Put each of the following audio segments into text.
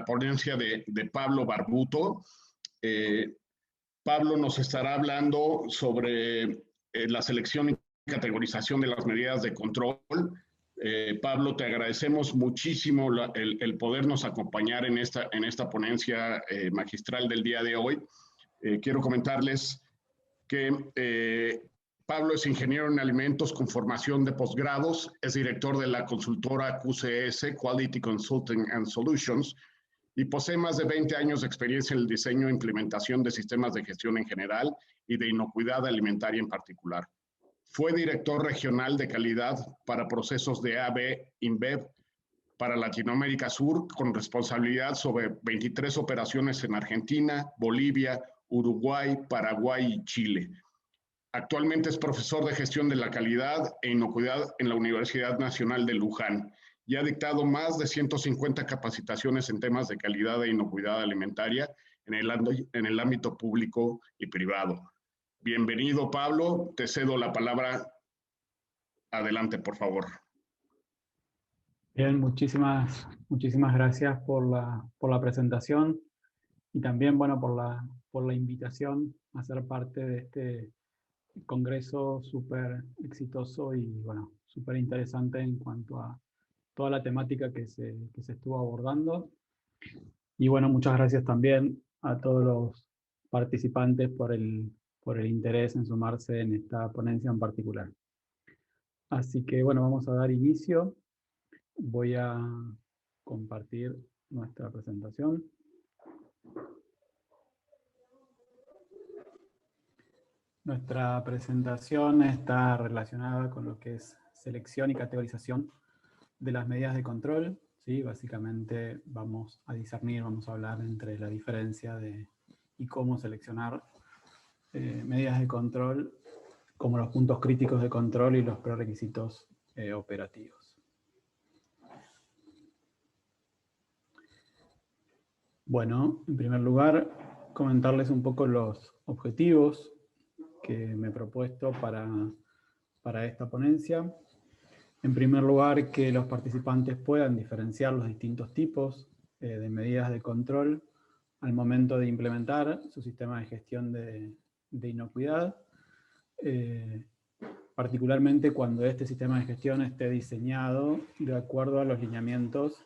ponencia de Pablo Barbuto. Pablo nos estará hablando sobre la selección y categorización de las medidas de control. Pablo, te agradecemos muchísimo el podernos acompañar en esta ponencia magistral del día de hoy. Quiero comentarles que Pablo es ingeniero en alimentos con formación de posgrados, es director de la consultora QCS, Quality Consulting and Solutions, y posee más de 20 años de experiencia en el diseño e implementación de sistemas de gestión en general y de inocuidad alimentaria en particular. Fue director regional de calidad para procesos de AB InBev para Latinoamérica Sur, con responsabilidad sobre 23 operaciones en Argentina, Bolivia, Uruguay, Paraguay y Chile. Actualmente es profesor de gestión de la calidad e inocuidad en la Universidad Nacional de Luján y ha dictado más de 150 capacitaciones en temas de calidad e inocuidad alimentaria en el ámbito público y privado. Bienvenido, Pablo. Te cedo la palabra. Adelante, por favor. Bien, muchísimas gracias por la presentación y también, bueno, por la invitación a ser parte de este congreso súper exitoso y, bueno, súper interesante en cuanto a toda la temática que se estuvo abordando. Y, bueno, muchas gracias también a todos los participantes por el interés en sumarse en esta ponencia en particular. Así que, bueno, vamos a dar inicio. Voy a compartir nuestra presentación. Nuestra presentación está relacionada con lo que es selección y categorización de las medidas de control. ¿Sí? Básicamente vamos a discernir, vamos a hablar entre la diferencia y cómo seleccionar medidas de control, como los puntos críticos de control y los prerequisitos operativos. Bueno, en primer lugar, comentarles un poco los objetivos que me he propuesto para esta ponencia. En primer lugar, que los participantes puedan diferenciar los distintos tipos de medidas de control al momento de implementar su sistema de gestión de inocuidad, particularmente cuando este sistema de gestión esté diseñado de acuerdo a los lineamientos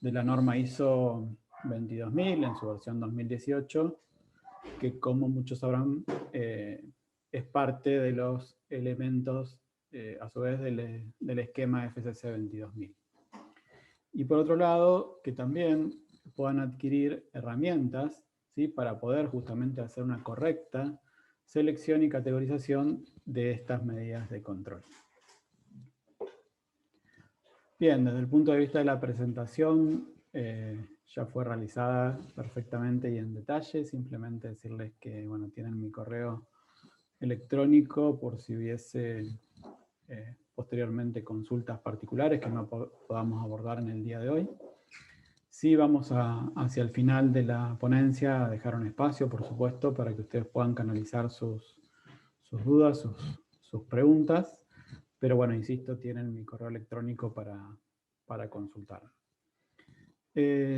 de la norma ISO 22000 en su versión 2018, que, como muchos sabrán, es parte de los elementos a su vez del esquema FCC 22000. Y por otro lado, que también puedan adquirir herramientas, ¿sí?, para poder justamente hacer una correcta selección y categorización de estas medidas de control. Bien, desde el punto de vista de la presentación, ya fue realizada perfectamente y en detalle. Simplemente decirles que, bueno, tienen mi correo electrónico por si hubiese posteriormente consultas particulares que no podamos abordar en el día de hoy. Sí, vamos hacia el final de la ponencia a dejar un espacio, por supuesto, para que ustedes puedan canalizar sus dudas, sus preguntas. Pero bueno, insisto, tienen mi correo electrónico para consultar.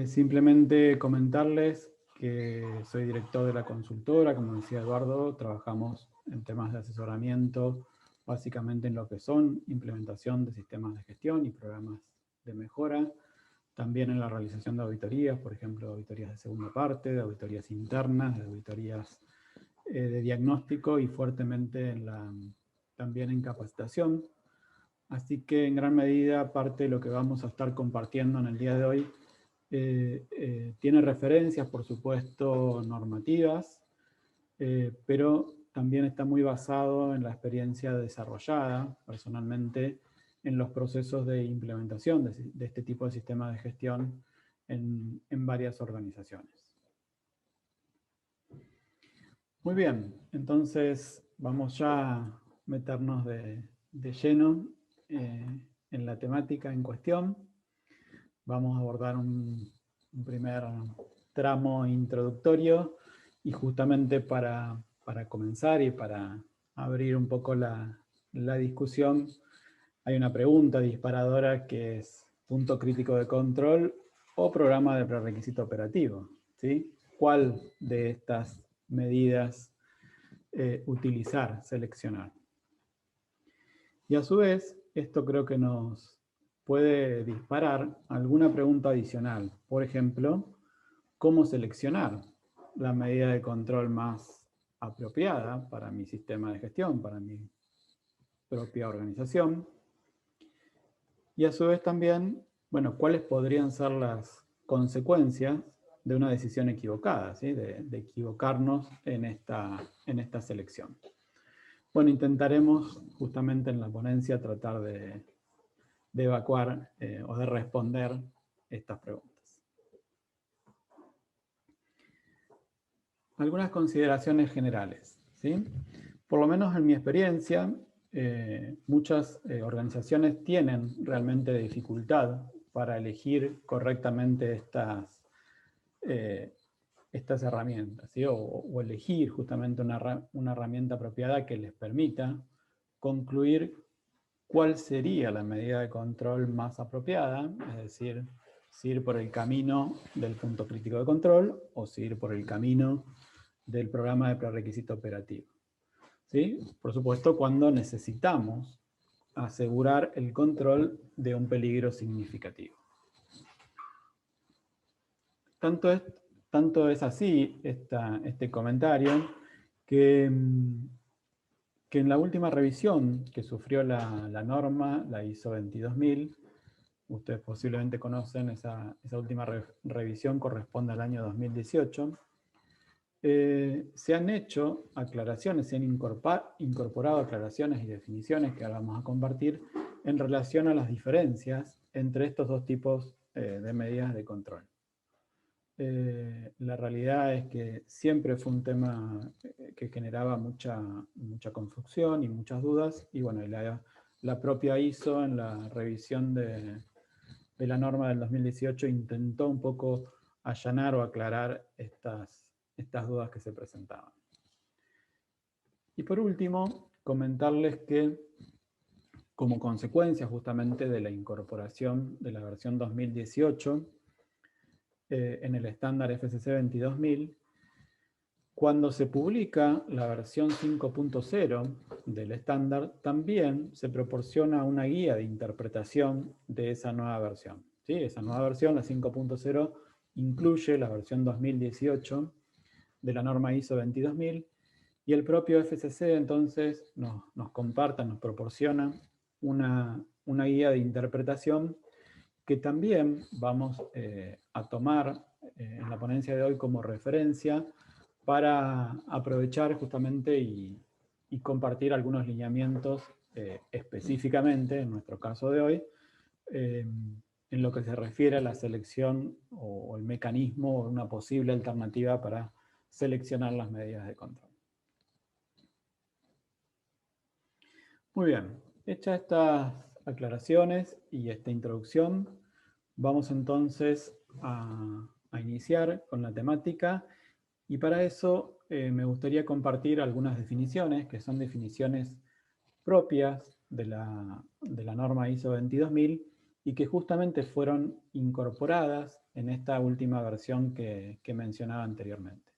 Simplemente comentarles que soy director de la consultora. Como decía Eduardo, trabajamos en temas de asesoramiento, básicamente en lo que son implementación de sistemas de gestión y programas de mejora. También en la realización de auditorías, por ejemplo, de auditorías de segunda parte, de auditorías internas, de auditorías de diagnóstico y fuertemente también en capacitación. Así que en gran medida parte de lo que vamos a estar compartiendo en el día de hoy tiene referencias, por supuesto, normativas, pero también está muy basado en la experiencia desarrollada personalmente en los procesos de implementación de este tipo de sistemas de gestión en varias organizaciones. Muy bien, entonces vamos ya a meternos de lleno en la temática en cuestión. Vamos a abordar un primer tramo introductorio y justamente para comenzar y para abrir un poco la discusión, hay una pregunta disparadora que es: punto crítico de control o programa de prerequisito operativo, ¿sí? ¿Cuál de estas medidas utilizar, seleccionar? Y a su vez, esto creo que nos puede disparar alguna pregunta adicional. Por ejemplo, ¿cómo seleccionar la medida de control más apropiada para mi sistema de gestión, para mi propia organización? Y a su vez también, bueno, ¿cuáles podrían ser las consecuencias de una decisión equivocada, ¿sí? De equivocarnos en esta selección? Bueno, intentaremos justamente en la ponencia tratar de evacuar o de responder estas preguntas. Algunas consideraciones generales, ¿sí? Por lo menos en mi experiencia, muchas organizaciones tienen realmente dificultad para elegir correctamente estas herramientas, ¿sí? O elegir justamente una herramienta apropiada que les permita concluir cuál sería la medida de control más apropiada, es decir, si ir por el camino del punto crítico de control o si ir por el camino del programa de prerequisito operativo. ¿Sí? Por supuesto, cuando necesitamos asegurar el control de un peligro significativo. Tanto es así este comentario que en la última revisión que sufrió la norma, la ISO 22000, ustedes posiblemente conocen esa última revisión, corresponde al año 2018, se han hecho aclaraciones, se han incorporado aclaraciones y definiciones que ahora vamos a compartir en relación a las diferencias entre estos dos tipos de medidas de control. La realidad es que siempre fue un tema que generaba mucha confusión y muchas dudas, y bueno, la propia ISO en la revisión de la norma del 2018 intentó un poco allanar o aclarar estas dudas que se presentaban. Y por último, comentarles que como consecuencia justamente de la incorporación de la versión 2018 en el estándar FCC 22000, cuando se publica la versión 5.0 del estándar, también se proporciona una guía de interpretación de esa nueva versión. ¿Sí? Esa nueva versión, la 5.0, incluye la versión 2018 de la norma ISO 22000, y el propio FCC entonces nos proporciona una guía de interpretación que también vamos a tomar en la ponencia de hoy como referencia para aprovechar justamente y compartir algunos lineamientos específicamente, en nuestro caso de hoy, en lo que se refiere a la selección o el mecanismo o una posible alternativa para seleccionar las medidas de control. Muy bien, hechas estas aclaraciones y esta introducción, vamos entonces a iniciar con la temática, y para eso me gustaría compartir algunas definiciones, que son definiciones propias de la norma ISO 22000 y que justamente fueron incorporadas en esta última versión que mencionaba anteriormente.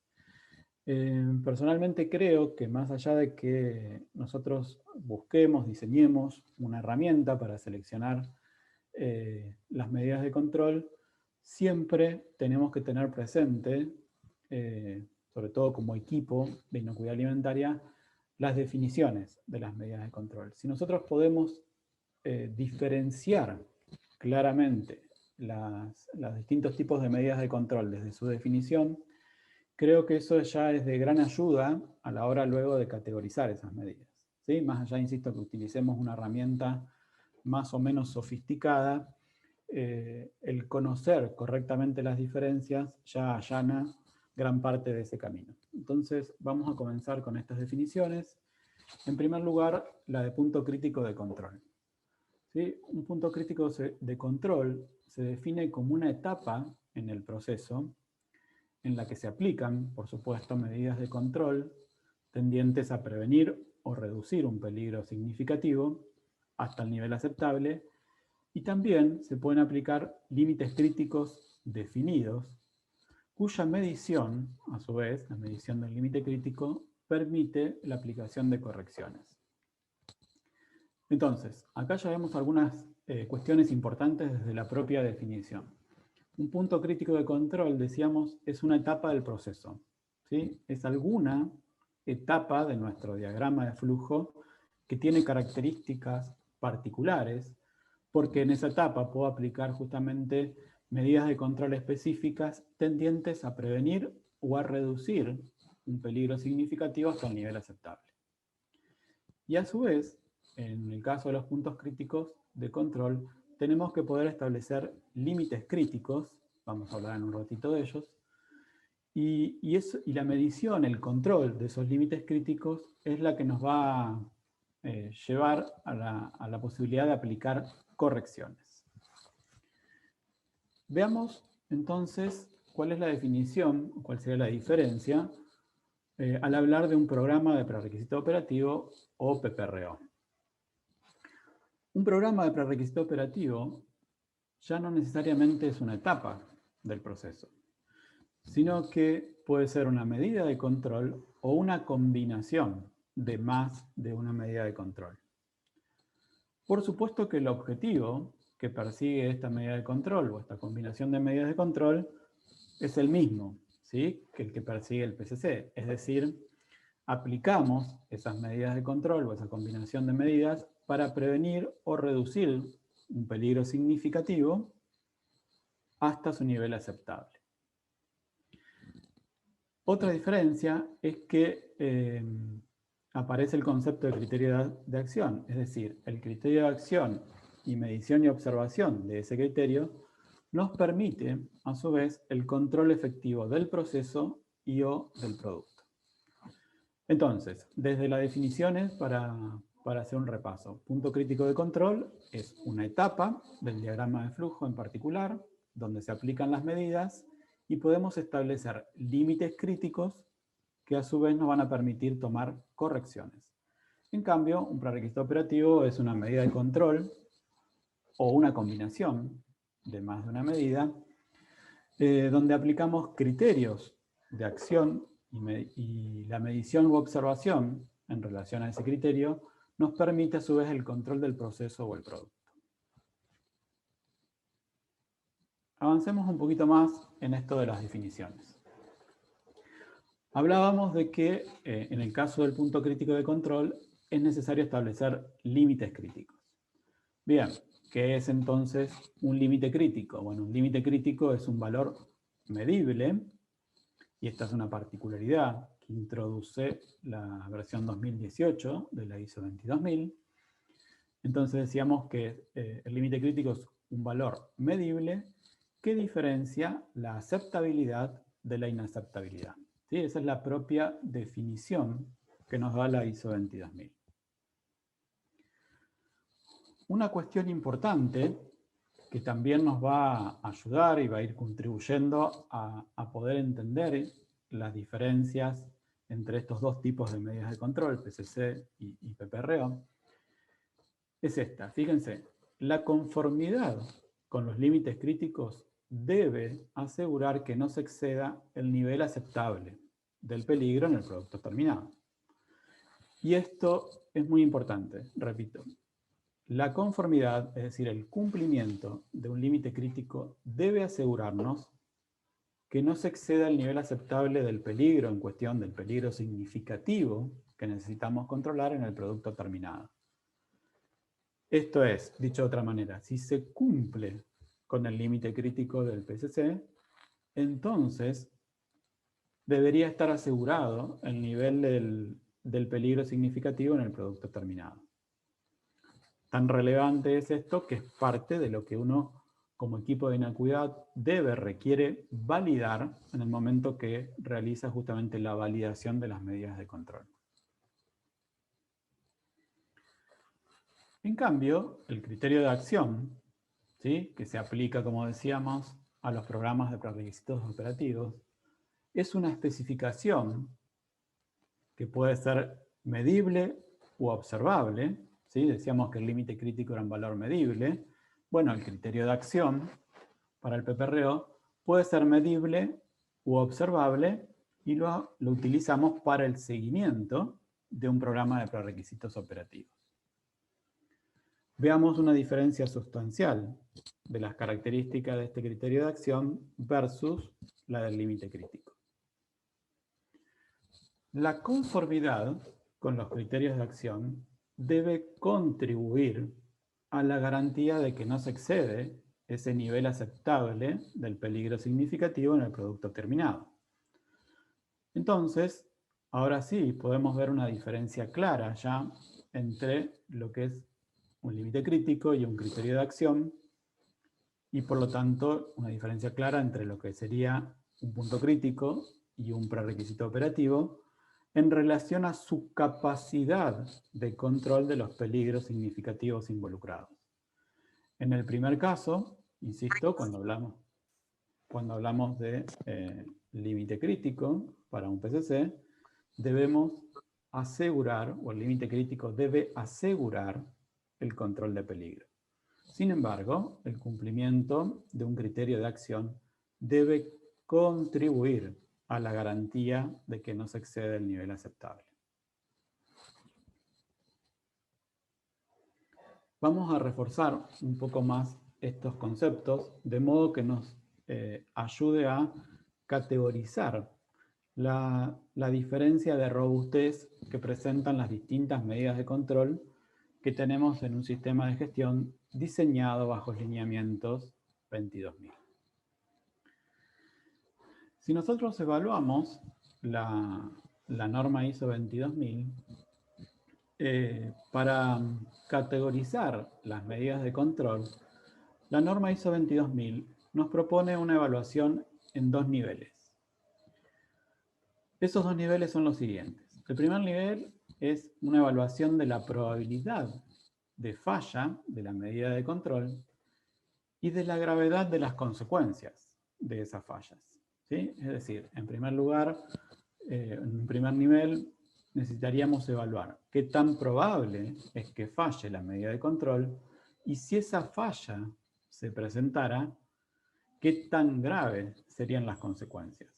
Personalmente creo que más allá de que nosotros busquemos, diseñemos una herramienta para seleccionar las medidas de control, siempre tenemos que tener presente, sobre todo como equipo de inocuidad alimentaria, las definiciones de las medidas de control. Si nosotros podemos diferenciar claramente los distintos tipos de medidas de control desde su definición, creo que eso ya es de gran ayuda a la hora luego de categorizar esas medidas. ¿Sí? Más allá, insisto, que utilicemos una herramienta más o menos sofisticada, el conocer correctamente las diferencias ya allana gran parte de ese camino. Entonces vamos a comenzar con estas definiciones. En primer lugar, la de punto crítico de control. ¿Sí? Un punto crítico de control se define como una etapa en el proceso en la que se aplican, por supuesto, medidas de control tendientes a prevenir o reducir un peligro significativo hasta el nivel aceptable, y también se pueden aplicar límites críticos definidos, cuya medición, a su vez, la medición del límite crítico, permite la aplicación de correcciones. Entonces, acá ya vemos algunas cuestiones importantes desde la propia definición. Un punto crítico de control, decíamos, es una etapa del proceso, ¿sí? Es alguna etapa de nuestro diagrama de flujo que tiene características particulares, porque en esa etapa puedo aplicar justamente medidas de control específicas tendientes a prevenir o a reducir un peligro significativo hasta el nivel aceptable. Y a su vez, en el caso de los puntos críticos de control, tenemos que poder establecer límites críticos, vamos a hablar en un ratito de ellos, y la medición, el control de esos límites críticos es la que nos va a llevar a la posibilidad de aplicar correcciones. Veamos entonces cuál es la definición, cuál sería la diferencia al hablar de un programa de prerequisito operativo o PPRO. Un programa de prerequisito operativo ya no necesariamente es una etapa del proceso, sino que puede ser una medida de control o una combinación de más de una medida de control. Por supuesto que el objetivo que persigue esta medida de control o esta combinación de medidas de control es el mismo, ¿sí?, que el que persigue el PCC. Es decir, aplicamos esas medidas de control o esa combinación de medidas para prevenir o reducir un peligro significativo hasta su nivel aceptable. Otra diferencia es que aparece el concepto de criterio de acción, es decir, el criterio de acción y medición y observación de ese criterio nos permite, a su vez, el control efectivo del proceso y o del producto. Entonces, desde las definiciones, para hacer un repaso, punto crítico de control es una etapa del diagrama de flujo en particular, donde se aplican las medidas y podemos establecer límites críticos que a su vez nos van a permitir tomar correcciones. En cambio, un prerequisito operativo es una medida de control o una combinación de más de una medida, donde aplicamos criterios de acción y la medición u observación en relación a ese criterio nos permite a su vez el control del proceso o el producto. Avancemos un poquito más en esto de las definiciones. Hablábamos de que en el caso del punto crítico de control es necesario establecer límites críticos. Bien, ¿qué es entonces un límite crítico? Bueno, un límite crítico es un valor medible, y esta es una particularidad que introduce la versión 2018 de la ISO 22000. Entonces decíamos que el límite crítico es un valor medible que diferencia la aceptabilidad de la inaceptabilidad. ¿Sí? Esa es la propia definición que nos da la ISO 22000. Una cuestión importante que también nos va a ayudar y va a ir contribuyendo a poder entender las diferencias entre estos dos tipos de medidas de control, PCC y PPRO, es esta. Fíjense, la conformidad con los límites críticos debe asegurar que no se exceda el nivel aceptable del peligro en el producto terminado. Y esto es muy importante, repito. La conformidad, es decir, el cumplimiento de un límite crítico, debe asegurarnos que no se exceda el nivel aceptable del peligro en cuestión del peligro significativo que necesitamos controlar en el producto terminado. Esto es, dicho de otra manera, si se cumple con el límite crítico del PCC, entonces debería estar asegurado el nivel del peligro significativo en el producto terminado. Tan relevante es esto que es parte de lo que uno, como equipo de inocuidad, requiere validar en el momento que realiza justamente la validación de las medidas de control. En cambio, el criterio de acción, ¿sí?, que se aplica, como decíamos, a los programas de prerequisitos operativos, es una especificación que puede ser medible u observable. ¿Sí? Decíamos que el límite crítico era un valor medible. Bueno, el criterio de acción para el PPRO puede ser medible u observable y lo utilizamos para el seguimiento de un programa de prerequisitos operativos. Veamos una diferencia sustancial de las características de este criterio de acción versus la del límite crítico. La conformidad con los criterios de acción debe contribuir a la garantía de que no se excede ese nivel aceptable del peligro significativo en el producto terminado. Entonces, ahora sí podemos ver una diferencia clara ya entre lo que es un límite crítico y un criterio de acción, y por lo tanto una diferencia clara entre lo que sería un punto crítico y un prerequisito operativo en relación a su capacidad de control de los peligros significativos involucrados. En el primer caso, insisto, cuando hablamos de límite crítico para un PCC, debemos asegurar, o el límite crítico debe asegurar el control de peligro. Sin embargo, el cumplimiento de un criterio de acción debe contribuir a la garantía de que no se excede el nivel aceptable. Vamos a reforzar un poco más estos conceptos, de modo que nos ayude a categorizar la diferencia de robustez que presentan las distintas medidas de control que tenemos en un sistema de gestión diseñado bajo lineamientos 22000. Si nosotros evaluamos la norma ISO 22000, para categorizar las medidas de control, la norma ISO 22000 nos propone una evaluación en dos niveles. Esos dos niveles son los siguientes. El primer nivel es una evaluación de la probabilidad de falla de la medida de control y de la gravedad de las consecuencias de esas fallas, ¿sí? Es decir, en primer lugar, en un primer nivel, necesitaríamos evaluar qué tan probable es que falle la medida de control y si esa falla se presentara, qué tan graves serían las consecuencias.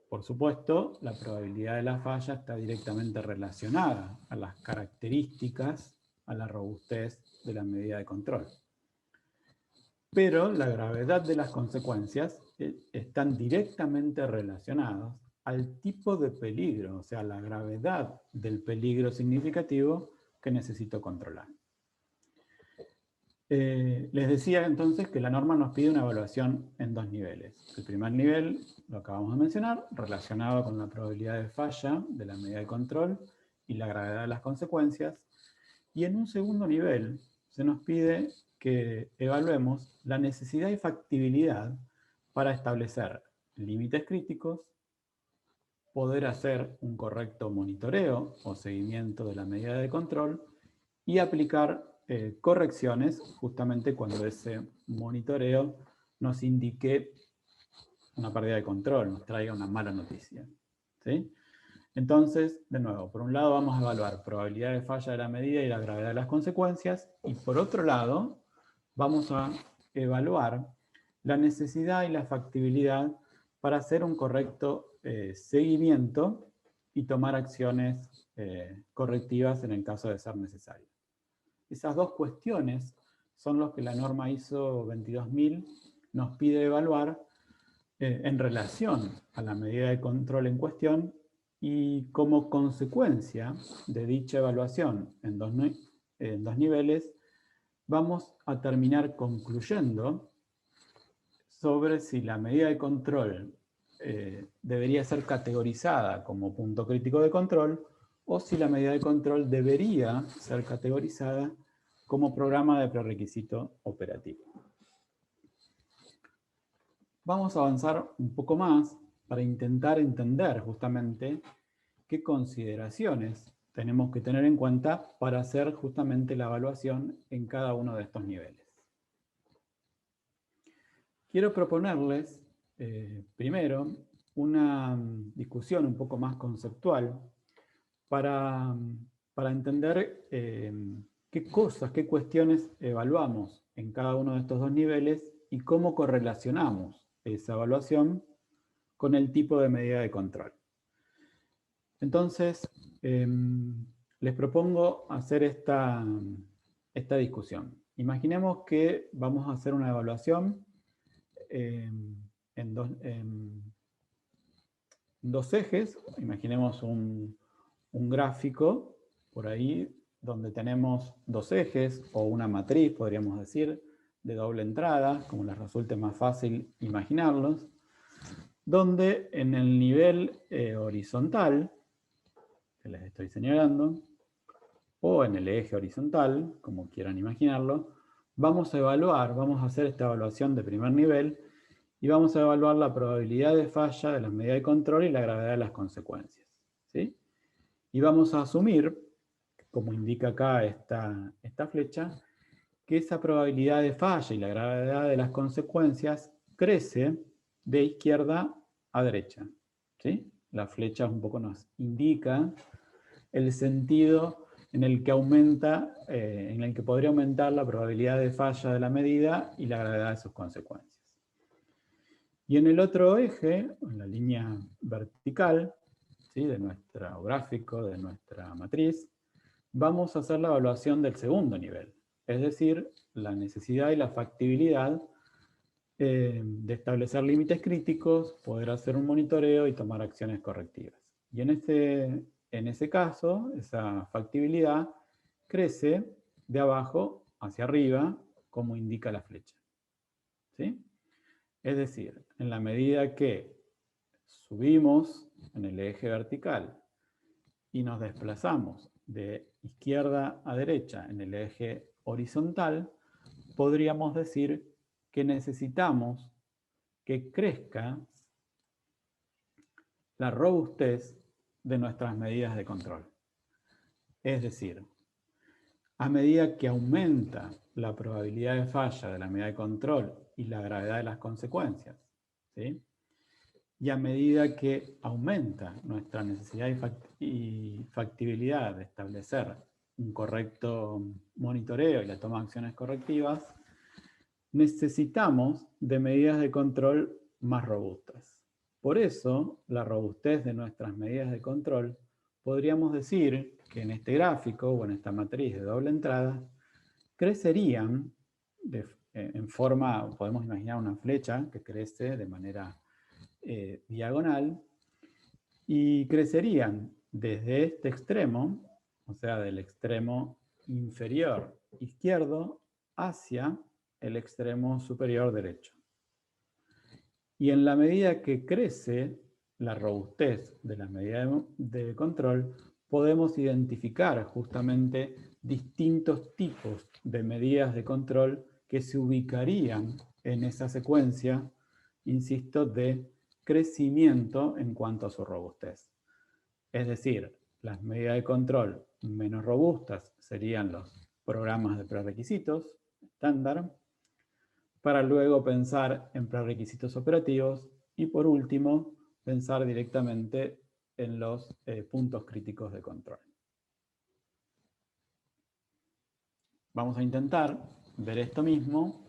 Por supuesto, la probabilidad de la falla está directamente relacionada a las características, a la robustez de la medida de control. Pero la gravedad de las consecuencias están directamente relacionadas al tipo de peligro, o sea, la gravedad del peligro significativo que necesito controlar. Les decía entonces que la norma nos pide una evaluación en dos niveles. El primer nivel, lo acabamos de mencionar, relacionado con la probabilidad de falla de la medida de control y la gravedad de las consecuencias. Y en un segundo nivel se nos pide que evaluemos la necesidad y factibilidad para establecer límites críticos, poder hacer un correcto monitoreo o seguimiento de la medida de control y aplicar correcciones justamente cuando ese monitoreo nos indique una pérdida de control, nos traiga una mala noticia, ¿sí? Entonces, de nuevo, por un lado vamos a evaluar probabilidad de falla de la medida y la gravedad de las consecuencias, y por otro lado vamos a evaluar la necesidad y la factibilidad para hacer un correcto seguimiento y tomar acciones correctivas en el caso de ser necesario. Esas dos cuestiones son los que la norma ISO 22000 nos pide evaluar en relación a la medida de control en cuestión, y como consecuencia de dicha evaluación en dos niveles, vamos a terminar concluyendo sobre si la medida de control debería ser categorizada como punto crítico de control o si la medida de control debería ser categorizada como programa de prerequisito operativo. Vamos a avanzar un poco más para intentar entender justamente qué consideraciones tenemos que tener en cuenta para hacer justamente la evaluación en cada uno de estos niveles. Quiero proponerles primero una discusión un poco más conceptual para entender qué cosas, qué cuestiones evaluamos en cada uno de estos dos niveles y cómo correlacionamos esa evaluación con el tipo de medida de control. Entonces, les propongo hacer esta discusión. Imaginemos que vamos a hacer una evaluación en dos ejes. Imaginemos un gráfico por ahí donde tenemos dos ejes o una matriz, podríamos decir, de doble entrada, como les resulte más fácil imaginarlos, donde en el nivel horizontal, que les estoy señalando, o en el eje horizontal, como quieran imaginarlo, vamos a evaluar, vamos a hacer esta evaluación de primer nivel y vamos a evaluar la probabilidad de falla de las medidas de control y la gravedad de las consecuencias, ¿sí? Y vamos a asumir, como indica acá esta flecha, que esa probabilidad de falla y la gravedad de las consecuencias crece de izquierda a derecha, ¿sí? La flecha un poco nos indica el sentido en el que en el que podría aumentar la probabilidad de falla de la medida y la gravedad de sus consecuencias. Y en el otro eje, en la línea vertical, ¿sí?, de nuestro gráfico, de nuestra matriz, vamos a hacer la evaluación del segundo nivel, es decir, la necesidad y la factibilidad de establecer límites críticos, poder hacer un monitoreo y tomar acciones correctivas. Y en ese caso, esa factibilidad crece de abajo hacia arriba, como indica la flecha, ¿sí? Es decir, en la medida que subimos en el eje vertical y nos desplazamos de izquierda a derecha en el eje horizontal, podríamos decir que necesitamos que crezca la robustez de nuestras medidas de control. Es decir, a medida que aumenta la probabilidad de falla de la medida de control y la gravedad de las consecuencias, ¿sí?, y a medida que aumenta nuestra necesidad y factibilidad de establecer un correcto monitoreo y la toma de acciones correctivas, necesitamos de medidas de control más robustas. Por eso, la robustez de nuestras medidas de control, podríamos decir que en este gráfico o en esta matriz de doble entrada, crecerían en forma, podemos imaginar una flecha que crece de manera diagonal, y crecerían desde este extremo, o sea, del extremo inferior izquierdo, hacia el extremo superior derecho. Y en la medida que crece la robustez de la medida de control, podemos identificar justamente distintos tipos de medidas de control que se ubicarían en esa secuencia, insisto, de crecimiento en cuanto a su robustez. Es decir, las medidas de control menos robustas serían los programas de prerequisitos estándar, para luego pensar en prerequisitos operativos y por último pensar directamente en los puntos críticos de control. Vamos a intentar ver esto mismo,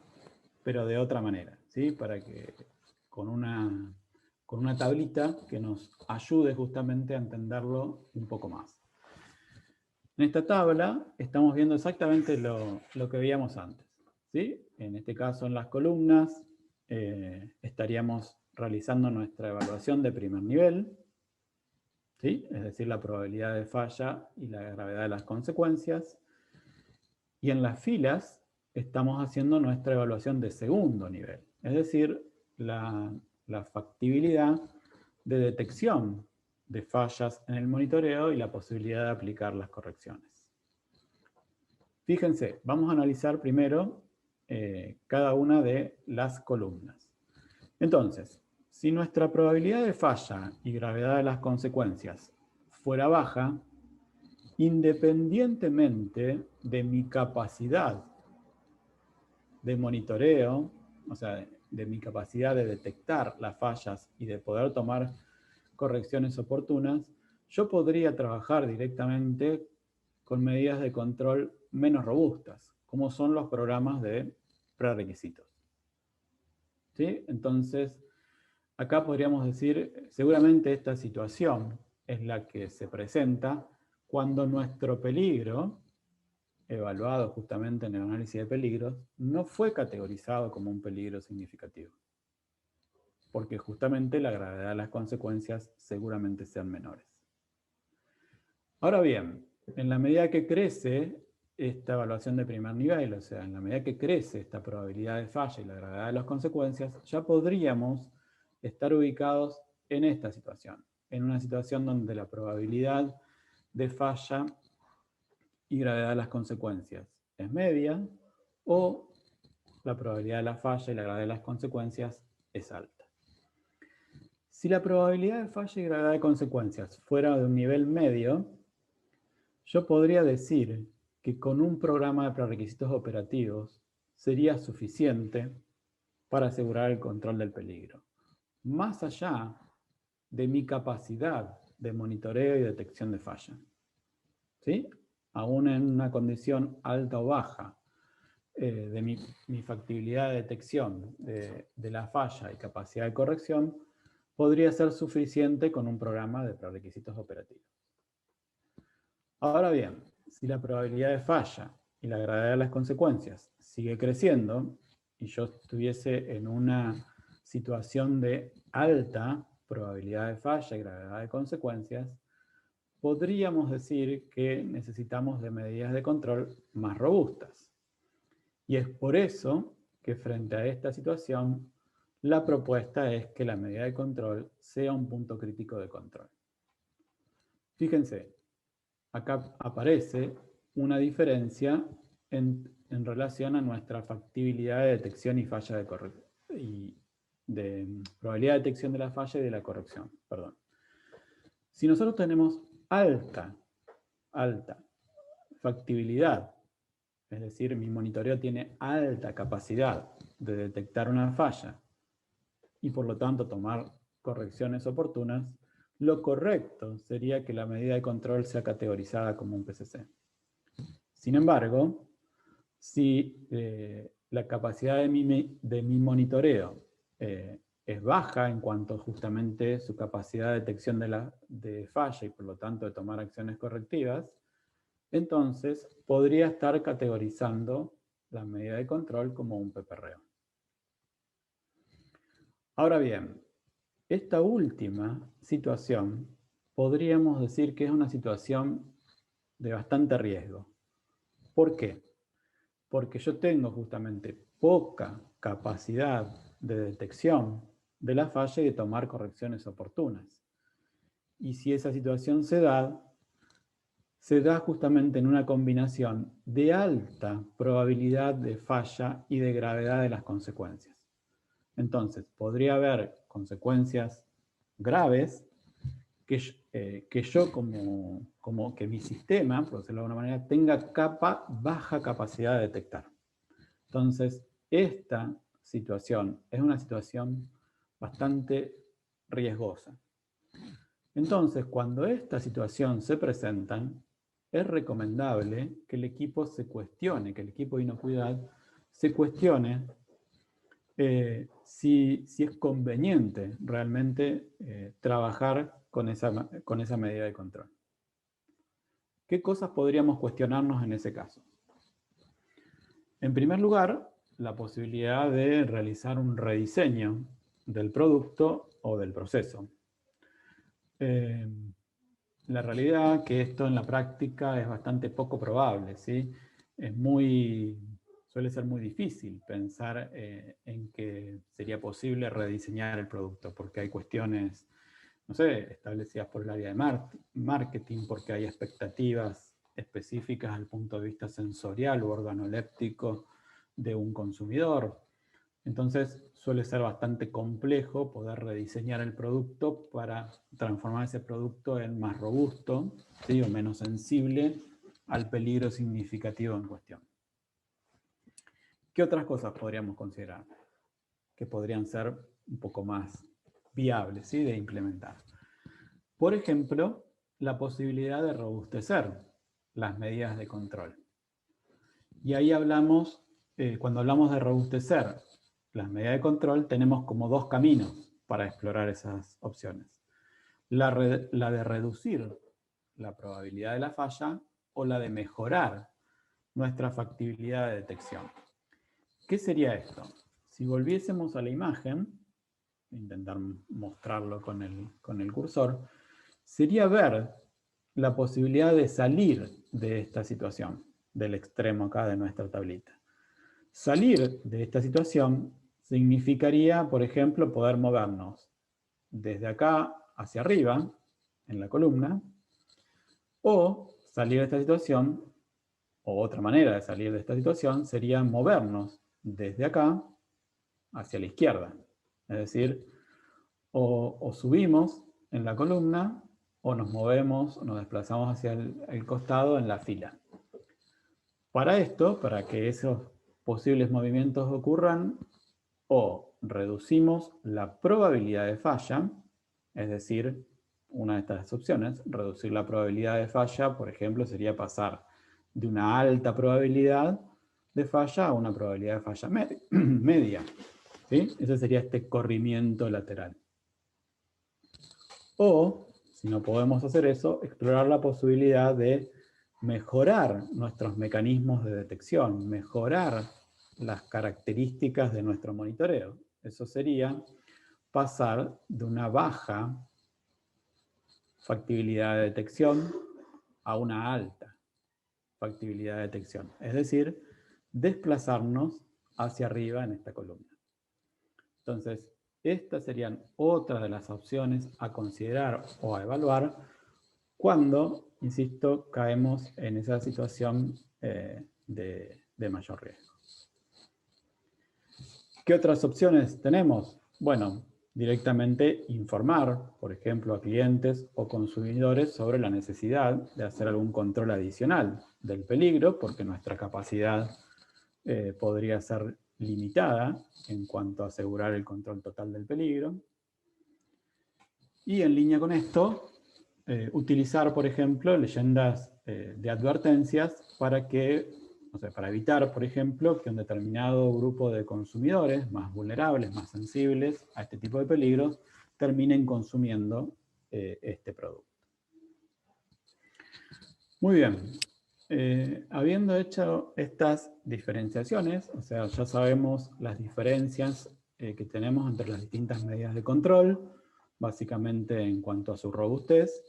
pero de otra manera, ¿sí?, para que con una tablita que nos ayude justamente a entenderlo un poco más. En esta tabla estamos viendo exactamente lo que veíamos antes, ¿sí? En este caso, en las columnas, estaríamos realizando nuestra evaluación de primer nivel, ¿sí?, es decir, la probabilidad de falla y la gravedad de las consecuencias. Y en las filas estamos haciendo nuestra evaluación de segundo nivel, es decir, la factibilidad de detección de fallas en el monitoreo y la posibilidad de aplicar las correcciones. Fíjense, vamos a analizar primero cada una de las columnas. Entonces, si nuestra probabilidad de falla y gravedad de las consecuencias fuera baja, independientemente de mi capacidad de monitoreo, o sea, de mi capacidad de detectar las fallas y de poder tomar correcciones oportunas, yo podría trabajar directamente con medidas de control menos robustas, como son los programas de prerequisitos, ¿sí? Entonces, acá podríamos decir, seguramente esta situación es la que se presenta cuando nuestro peligro, evaluado justamente en el análisis de peligros, no fue categorizado como un peligro significativo. Porque justamente la gravedad de las consecuencias seguramente sean menores. Ahora bien, en la medida que crece esta evaluación de primer nivel, o sea, en la medida que crece esta probabilidad de falla y la gravedad de las consecuencias, ya podríamos estar ubicados en esta situación, en una situación donde la probabilidad de falla y gravedad de las consecuencias es media, o la probabilidad de la falla y la gravedad de las consecuencias es alta. Si la probabilidad de falla y gravedad de consecuencias fuera de un nivel medio, yo podría decir que con un programa de prerequisitos operativos sería suficiente para asegurar el control del peligro, más allá de mi capacidad de monitoreo y detección de falla. ¿Sí? Aún en una condición alta o baja de mi factibilidad de detección de la falla y capacidad de corrección, podría ser suficiente con un programa de prerequisitos operativos. Ahora bien, si la probabilidad de falla y la gravedad de las consecuencias sigue creciendo, y yo estuviese en una situación de alta probabilidad de falla y gravedad de consecuencias, podríamos decir que necesitamos de medidas de control más robustas. Y es por eso que frente a esta situación, la propuesta es que la medida de control sea un punto crítico de control. Fíjense, acá aparece una diferencia en relación a nuestra factibilidad de detección y falla de corrección. De probabilidad de detección de la falla y de la corrección, perdón. Si nosotros tenemos alta factibilidad, es decir, mi monitoreo tiene alta capacidad de detectar una falla y por lo tanto tomar correcciones oportunas, lo correcto sería que la medida de control sea categorizada como un PCC. Sin embargo, si la capacidad de mi monitoreo es baja en cuanto justamente su capacidad de detección de falla y por lo tanto de tomar acciones correctivas, entonces podría estar categorizando la medida de control como un PPRO. Ahora bien, esta última situación podríamos decir que es una situación de bastante riesgo. ¿Por qué? Porque yo tengo justamente poca capacidad de detección de la falla y de tomar correcciones oportunas. Y si esa situación se da justamente en una combinación de alta probabilidad de falla y de gravedad de las consecuencias. Entonces, podría haber consecuencias graves que yo como que mi sistema, por decirlo de alguna manera, tenga baja capacidad de detectar. Entonces, esta situación es una situación bastante riesgosa. Entonces, cuando esta situación se presenta, es recomendable que el equipo se cuestione, que el equipo de inocuidad se cuestione si es conveniente realmente trabajar con esa medida de control. ¿Qué cosas podríamos cuestionarnos en ese caso? En primer lugar, la posibilidad de realizar un rediseño del producto o del proceso. La realidad es que esto en la práctica es bastante poco probable, ¿sí? Suele ser muy difícil pensar en que sería posible rediseñar el producto, porque hay cuestiones, no sé, establecidas por el área de marketing, porque hay expectativas específicas al punto de vista sensorial o organoléptico de un consumidor. Entonces suele ser bastante complejo poder rediseñar el producto para transformar ese producto en más robusto, ¿sí? O menos sensible al peligro significativo en cuestión. ¿Qué otras cosas podríamos considerar que podrían ser un poco más viables, ¿sí? De implementar? Por ejemplo, la posibilidad de robustecer las medidas de control. Y ahí hablamos, cuando hablamos de robustecer las medidas de control, tenemos como dos caminos para explorar esas opciones. La de reducir la probabilidad de la falla o la de mejorar nuestra factibilidad de detección. ¿Qué sería esto? Si volviésemos a la imagen, intentar mostrarlo con el cursor, sería ver la posibilidad de salir de esta situación, del extremo acá de nuestra tablita. Salir de esta situación significaría, por ejemplo, poder movernos desde acá hacia arriba, en la columna, o salir de esta situación, o otra manera de salir de esta situación, sería movernos desde acá hacia la izquierda. Es decir, o subimos en la columna, o nos movemos, nos desplazamos hacia el costado en la fila. Para esto, para que esos posibles movimientos ocurran, o reducimos la probabilidad de falla, es decir, una de estas opciones, reducir la probabilidad de falla, por ejemplo, sería pasar de una alta probabilidad de falla a una probabilidad de falla media. ¿Sí? Ese sería este corrimiento lateral. O, si no podemos hacer eso, explorar la posibilidad de mejorar nuestros mecanismos de detección, mejorar las características de nuestro monitoreo. Eso sería pasar de una baja factibilidad de detección a una alta factibilidad de detección. Es decir, desplazarnos hacia arriba en esta columna. Entonces, estas serían otras de las opciones a considerar o a evaluar cuando, insisto, caemos en esa situación de mayor riesgo. ¿Qué otras opciones tenemos? Bueno, directamente informar, por ejemplo, a clientes o consumidores sobre la necesidad de hacer algún control adicional del peligro, porque nuestra capacidad podría ser limitada en cuanto a asegurar el control total del peligro. Y en línea con esto, utilizar, por ejemplo, leyendas de advertencias para para evitar, por ejemplo, que un determinado grupo de consumidores más vulnerables, más sensibles a este tipo de peligros, terminen consumiendo este producto. Muy bien. Habiendo hecho estas diferenciaciones, o sea, ya sabemos las diferencias que tenemos entre las distintas medidas de control, básicamente en cuanto a su robustez,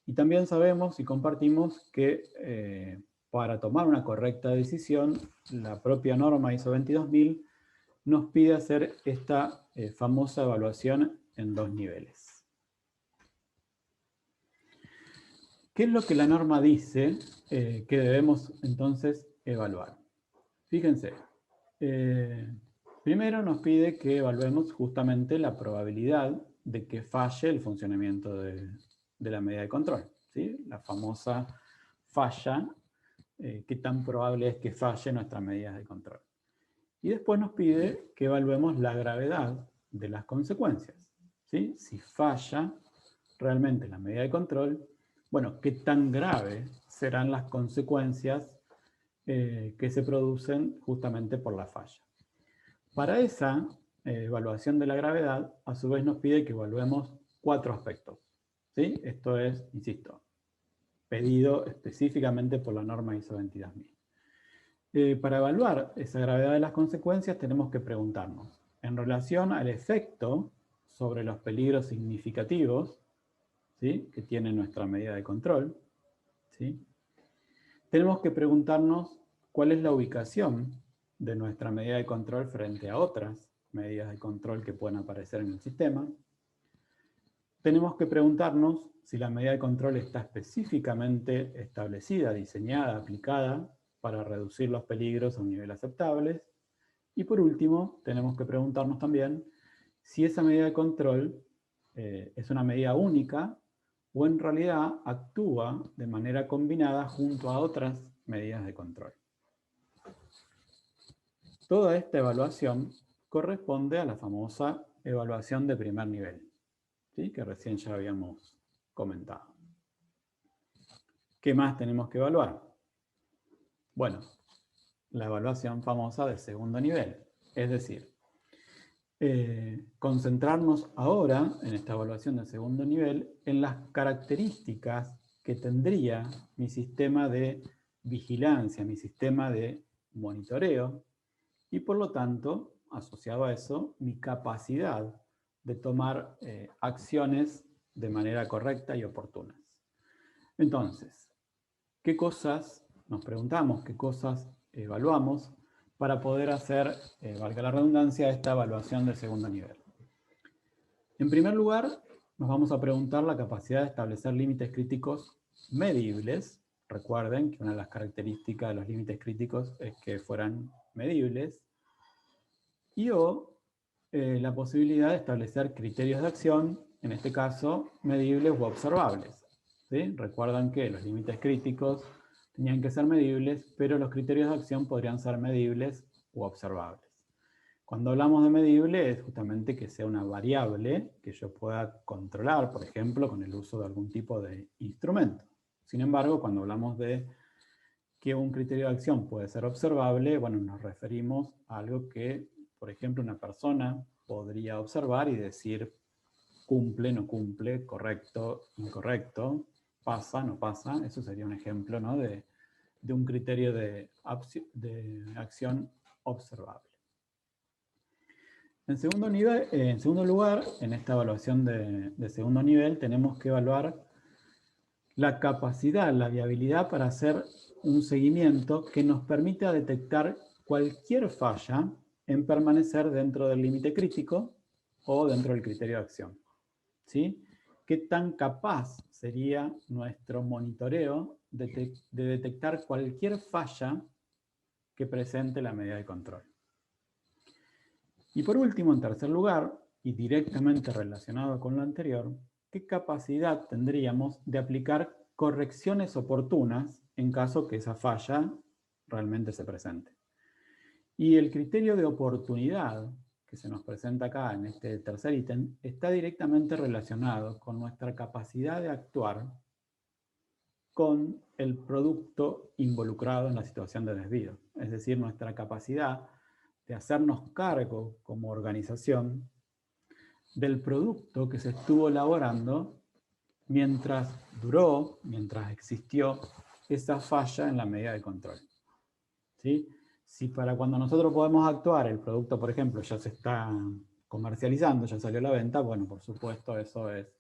y también sabemos y compartimos que para tomar una correcta decisión, la propia norma ISO 22000 nos pide hacer esta famosa evaluación en dos niveles. ¿Qué es lo que la norma dice que debemos entonces evaluar? Fíjense, primero nos pide que evaluemos justamente la probabilidad de que falle el funcionamiento de la medida de control, ¿sí? La famosa falla, qué tan probable es que falle nuestra medida de control. Y después nos pide que evaluemos la gravedad de las consecuencias, ¿sí? Si falla realmente la medida de control, bueno, qué tan grave serán las consecuencias que se producen justamente por la falla. Para esa evaluación de la gravedad, a su vez nos pide que evaluemos 4 aspectos, ¿sí? Esto es, insisto, pedido específicamente por la norma ISO 22000. Para evaluar esa gravedad de las consecuencias tenemos que preguntarnos, en relación al efecto sobre los peligros significativos, ¿sí?, que tiene nuestra medida de control, ¿sí?, tenemos que preguntarnos cuál es la ubicación de nuestra medida de control frente a otras medidas de control que puedan aparecer en el sistema. Tenemos que preguntarnos si la medida de control está específicamente establecida, diseñada, aplicada para reducir los peligros a un nivel aceptable. Y por último, tenemos que preguntarnos también si esa medida de control es una medida única o en realidad actúa de manera combinada junto a otras medidas de control. Toda esta evaluación corresponde a la famosa evaluación de primer nivel, ¿sí?, que recién ya habíamos comentado. ¿Qué más tenemos que evaluar? Bueno, la evaluación famosa de segundo nivel, es decir, concentrarnos ahora, en esta evaluación de segundo nivel, en las características que tendría mi sistema de vigilancia, mi sistema de monitoreo, y por lo tanto, asociado a eso, mi capacidad de tomar acciones de manera correcta y oportunas. Entonces, ¿qué cosas nos preguntamos, qué cosas evaluamos para poder hacer, valga la redundancia, esta evaluación de segundo nivel? En primer lugar, nos vamos a preguntar la capacidad de establecer límites críticos medibles. Recuerden que una de las características de los límites críticos es que fueran medibles. Y la posibilidad de establecer criterios de acción, en este caso, medibles u observables. ¿Sí? Recuerdan que los límites críticos tenían que ser medibles, pero los criterios de acción podrían ser medibles u observables. Cuando hablamos de medible es justamente que sea una variable que yo pueda controlar, por ejemplo, con el uso de algún tipo de instrumento. Sin embargo, cuando hablamos de que un criterio de acción puede ser observable, bueno, nos referimos a algo que, por ejemplo, una persona podría observar y decir cumple, no cumple, correcto, incorrecto, pasa, no pasa. Eso sería un ejemplo, ¿no?, de un criterio de acción observable. En segundo lugar, en esta evaluación de segundo nivel, tenemos que evaluar la capacidad, la viabilidad para hacer un seguimiento que nos permita detectar cualquier falla en permanecer dentro del límite crítico o dentro del criterio de acción. ¿Sí? ¿Qué tan capaz sería nuestro monitoreo de detectar cualquier falla que presente la medida de control? Y por último, en tercer lugar, y directamente relacionado con lo anterior, ¿qué capacidad tendríamos de aplicar correcciones oportunas en caso que esa falla realmente se presente? Y el criterio de oportunidad que se nos presenta acá en este tercer ítem está directamente relacionado con nuestra capacidad de actuar con el producto involucrado en la situación de desvío. Es decir, nuestra capacidad de hacernos cargo como organización del producto que se estuvo elaborando mientras duró, mientras existió esa falla en la medida de control. ¿Sí? Si para cuando nosotros podemos actuar el producto, por ejemplo, ya se está comercializando, ya salió a la venta, bueno, por supuesto eso es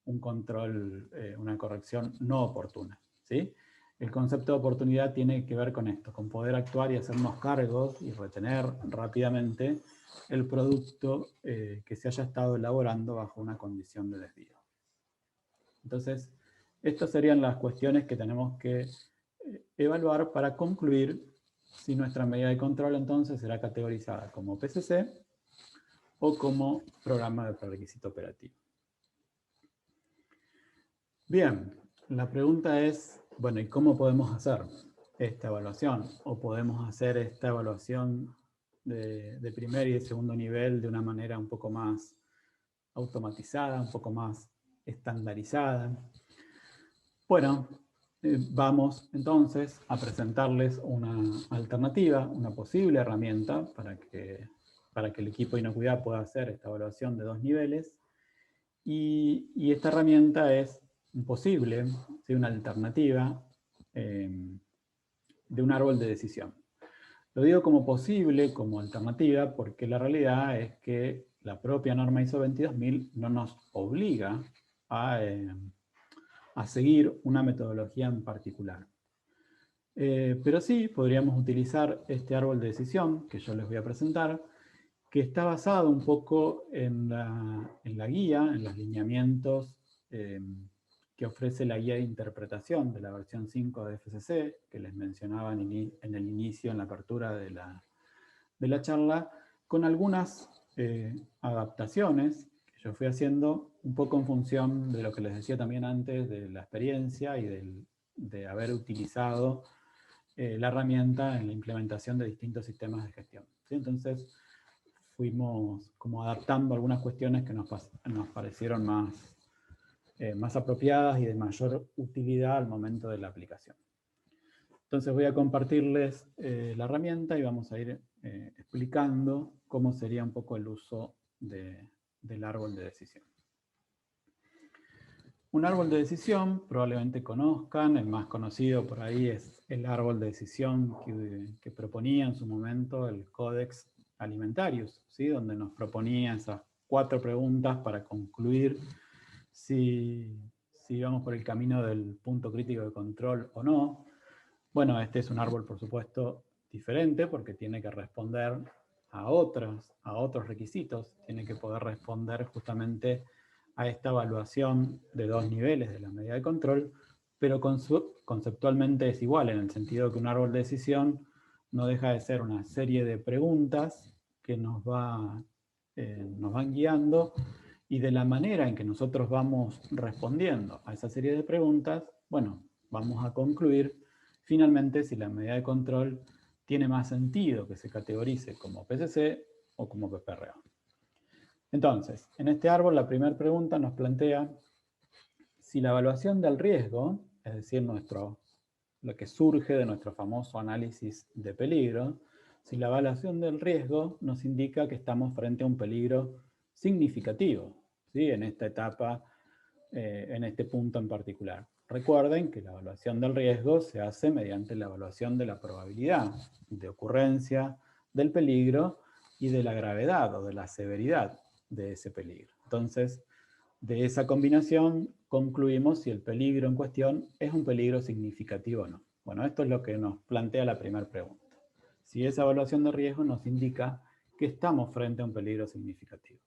un control, una corrección no oportuna. ¿Sí? El concepto de oportunidad tiene que ver con esto, con poder actuar y hacernos cargos y retener rápidamente el producto que se haya estado elaborando bajo una condición de desvío. Entonces, estas serían las cuestiones que tenemos que evaluar para concluir si nuestra medida de control entonces será categorizada como PCC o como programa de prerequisito operativo. Bien, la pregunta es, bueno, ¿y cómo podemos hacer esta evaluación? ¿O podemos hacer esta evaluación de primer y de segundo nivel de una manera un poco más automatizada, un poco más estandarizada? Bueno, vamos entonces a presentarles una alternativa, una posible herramienta para que el equipo de inocuidad pueda hacer esta evaluación de 2 niveles. Y esta herramienta es posible, ¿sí?, una alternativa de un árbol de decisión. Lo digo como posible, como alternativa, porque la realidad es que la propia norma ISO 22000 no nos obliga a seguir una metodología en particular. Pero sí podríamos utilizar este árbol de decisión que yo les voy a presentar, que está basado un poco en la guía, en los lineamientos que ofrece la guía de interpretación de la versión 5 de FCC, que les mencionaba en el inicio, en la apertura de la charla, con algunas adaptaciones que yo fui haciendo un poco en función de lo que les decía también antes, de la experiencia y de haber utilizado la herramienta en la implementación de distintos sistemas de gestión. ¿Sí? Entonces, fuimos como adaptando algunas cuestiones que nos parecieron más apropiadas y de mayor utilidad al momento de la aplicación. Entonces voy a compartirles la herramienta y vamos a ir explicando cómo sería un poco el uso del árbol de decisión. Un árbol de decisión, probablemente conozcan, el más conocido por ahí es el árbol de decisión que proponía en su momento el Codex Alimentarius, ¿sí? Donde nos proponía esas 4 preguntas para concluir si vamos por el camino del punto crítico de control o no. Bueno, este es un árbol, por supuesto, diferente porque tiene que responder a otros requisitos, tiene que poder responder justamente a esta evaluación de 2 niveles de la medida de control, pero conceptualmente es igual, en el sentido que un árbol de decisión no deja de ser una serie de preguntas que nos van guiando, y de la manera en que nosotros vamos respondiendo a esa serie de preguntas, bueno, vamos a concluir finalmente si la medida de control tiene más sentido que se categorice como PCC o como PPRA. Entonces, en este árbol la primera pregunta nos plantea si la evaluación del riesgo, es decir, lo que surge de nuestro famoso análisis de peligro, si la evaluación del riesgo nos indica que estamos frente a un peligro significativo, ¿sí? En esta etapa, en este punto en particular. Recuerden que la evaluación del riesgo se hace mediante la evaluación de la probabilidad de ocurrencia del peligro y de la gravedad o de la severidad de ese peligro. Entonces, de esa combinación concluimos si el peligro en cuestión es un peligro significativo o no. Bueno, esto es lo que nos plantea la primera pregunta. Si esa evaluación de riesgo nos indica que estamos frente a un peligro significativo.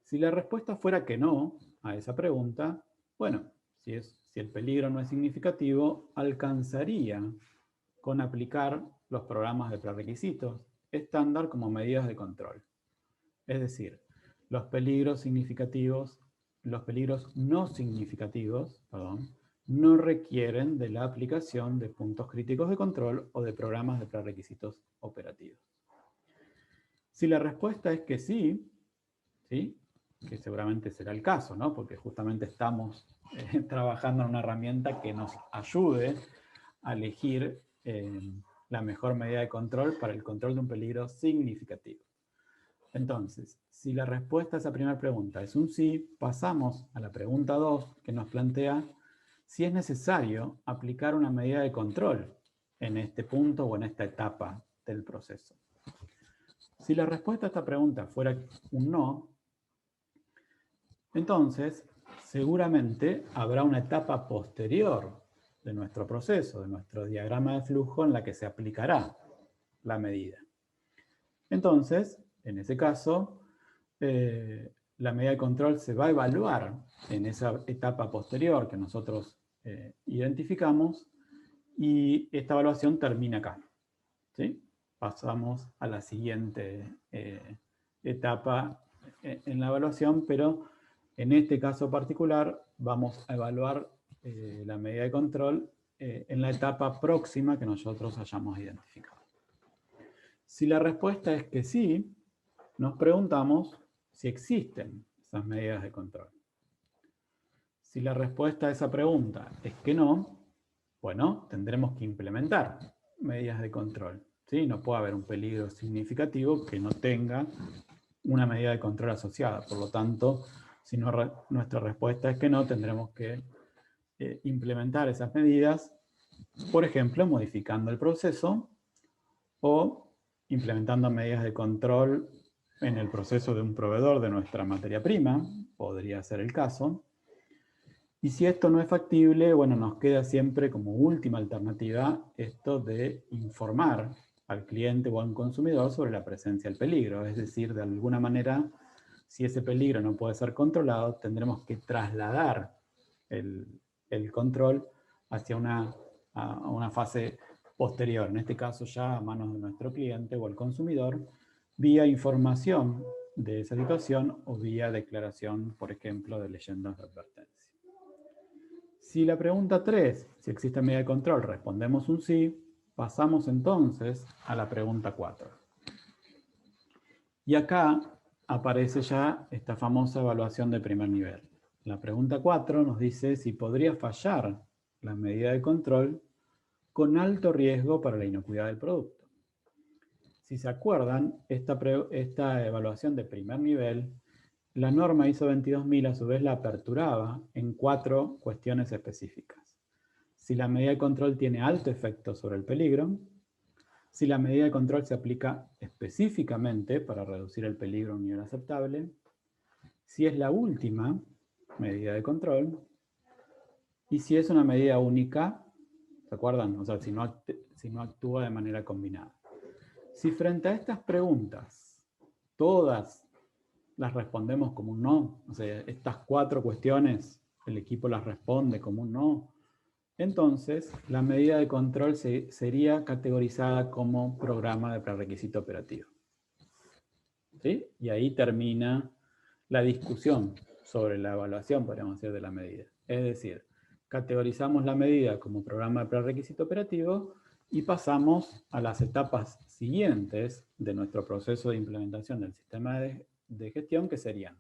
Si la respuesta fuera que no a esa pregunta, bueno, si el peligro no es significativo, alcanzaría con aplicar los programas de prerequisitos estándar como medidas de control. Es decir, los peligros no significativos, no requieren de la aplicación de puntos críticos de control o de programas de prerequisitos operativos. Si la respuesta es que sí, que seguramente será el caso, ¿no? Porque justamente estamos trabajando en una herramienta que nos ayude a elegir la mejor medida de control para el control de un peligro significativo. Entonces, si la respuesta a esa primera pregunta es un sí, pasamos a la pregunta 2, que nos plantea si es necesario aplicar una medida de control en este punto o en esta etapa del proceso. Si la respuesta a esta pregunta fuera un no, entonces seguramente habrá una etapa posterior de nuestro proceso, de nuestro diagrama de flujo, en la que se aplicará la medida. Entonces, en ese caso, la medida de control se va a evaluar en esa etapa posterior que nosotros identificamos, y esta evaluación termina acá, ¿sí? Pasamos a la siguiente etapa en la evaluación, pero en este caso particular vamos a evaluar la medida de control en la etapa próxima que nosotros hayamos identificado. Si la respuesta es que sí, nos preguntamos si existen esas medidas de control. Si la respuesta a esa pregunta es que no, bueno, tendremos que implementar medidas de control, ¿sí? No puede haber un peligro significativo que no tenga una medida de control asociada. Por lo tanto, si nuestra respuesta es que no, tendremos que implementar esas medidas, por ejemplo, modificando el proceso o implementando medidas de control en el proceso de un proveedor de nuestra materia prima, podría ser el caso. Y si esto no es factible, bueno, nos queda siempre como última alternativa esto de informar al cliente o al consumidor sobre la presencia del peligro. Es decir, de alguna manera, si ese peligro no puede ser controlado, tendremos que trasladar el control hacia una fase posterior, en este caso ya a manos de nuestro cliente o el consumidor, vía información de esa situación o vía declaración, por ejemplo, de leyendas de advertencia. Si la pregunta 3, si existe medida de control, respondemos un sí, pasamos entonces a la pregunta 4. Y acá aparece ya esta famosa evaluación de primer nivel. La pregunta 4 nos dice si podría fallar la medida de control con alto riesgo para la inocuidad del producto. Si se acuerdan, esta evaluación de primer nivel, la norma ISO 22000 a su vez la aperturaba en 4 cuestiones específicas. Si la medida de control tiene alto efecto sobre el peligro, si la medida de control se aplica específicamente para reducir el peligro a un nivel aceptable, si es la última medida de control, y si es una medida única, ¿se acuerdan? O sea, si no actúa de manera combinada. Si frente a estas preguntas, todas las respondemos como un no, o sea, estas 4 cuestiones, el equipo las responde como un no, entonces la medida de control sería categorizada como programa de prerequisito operativo. ¿Sí? Y ahí termina la discusión sobre la evaluación, podríamos decir, de la medida. Es decir, categorizamos la medida como programa de prerequisito operativo y pasamos a las etapas siguientes de nuestro proceso de implementación del sistema de gestión, que serían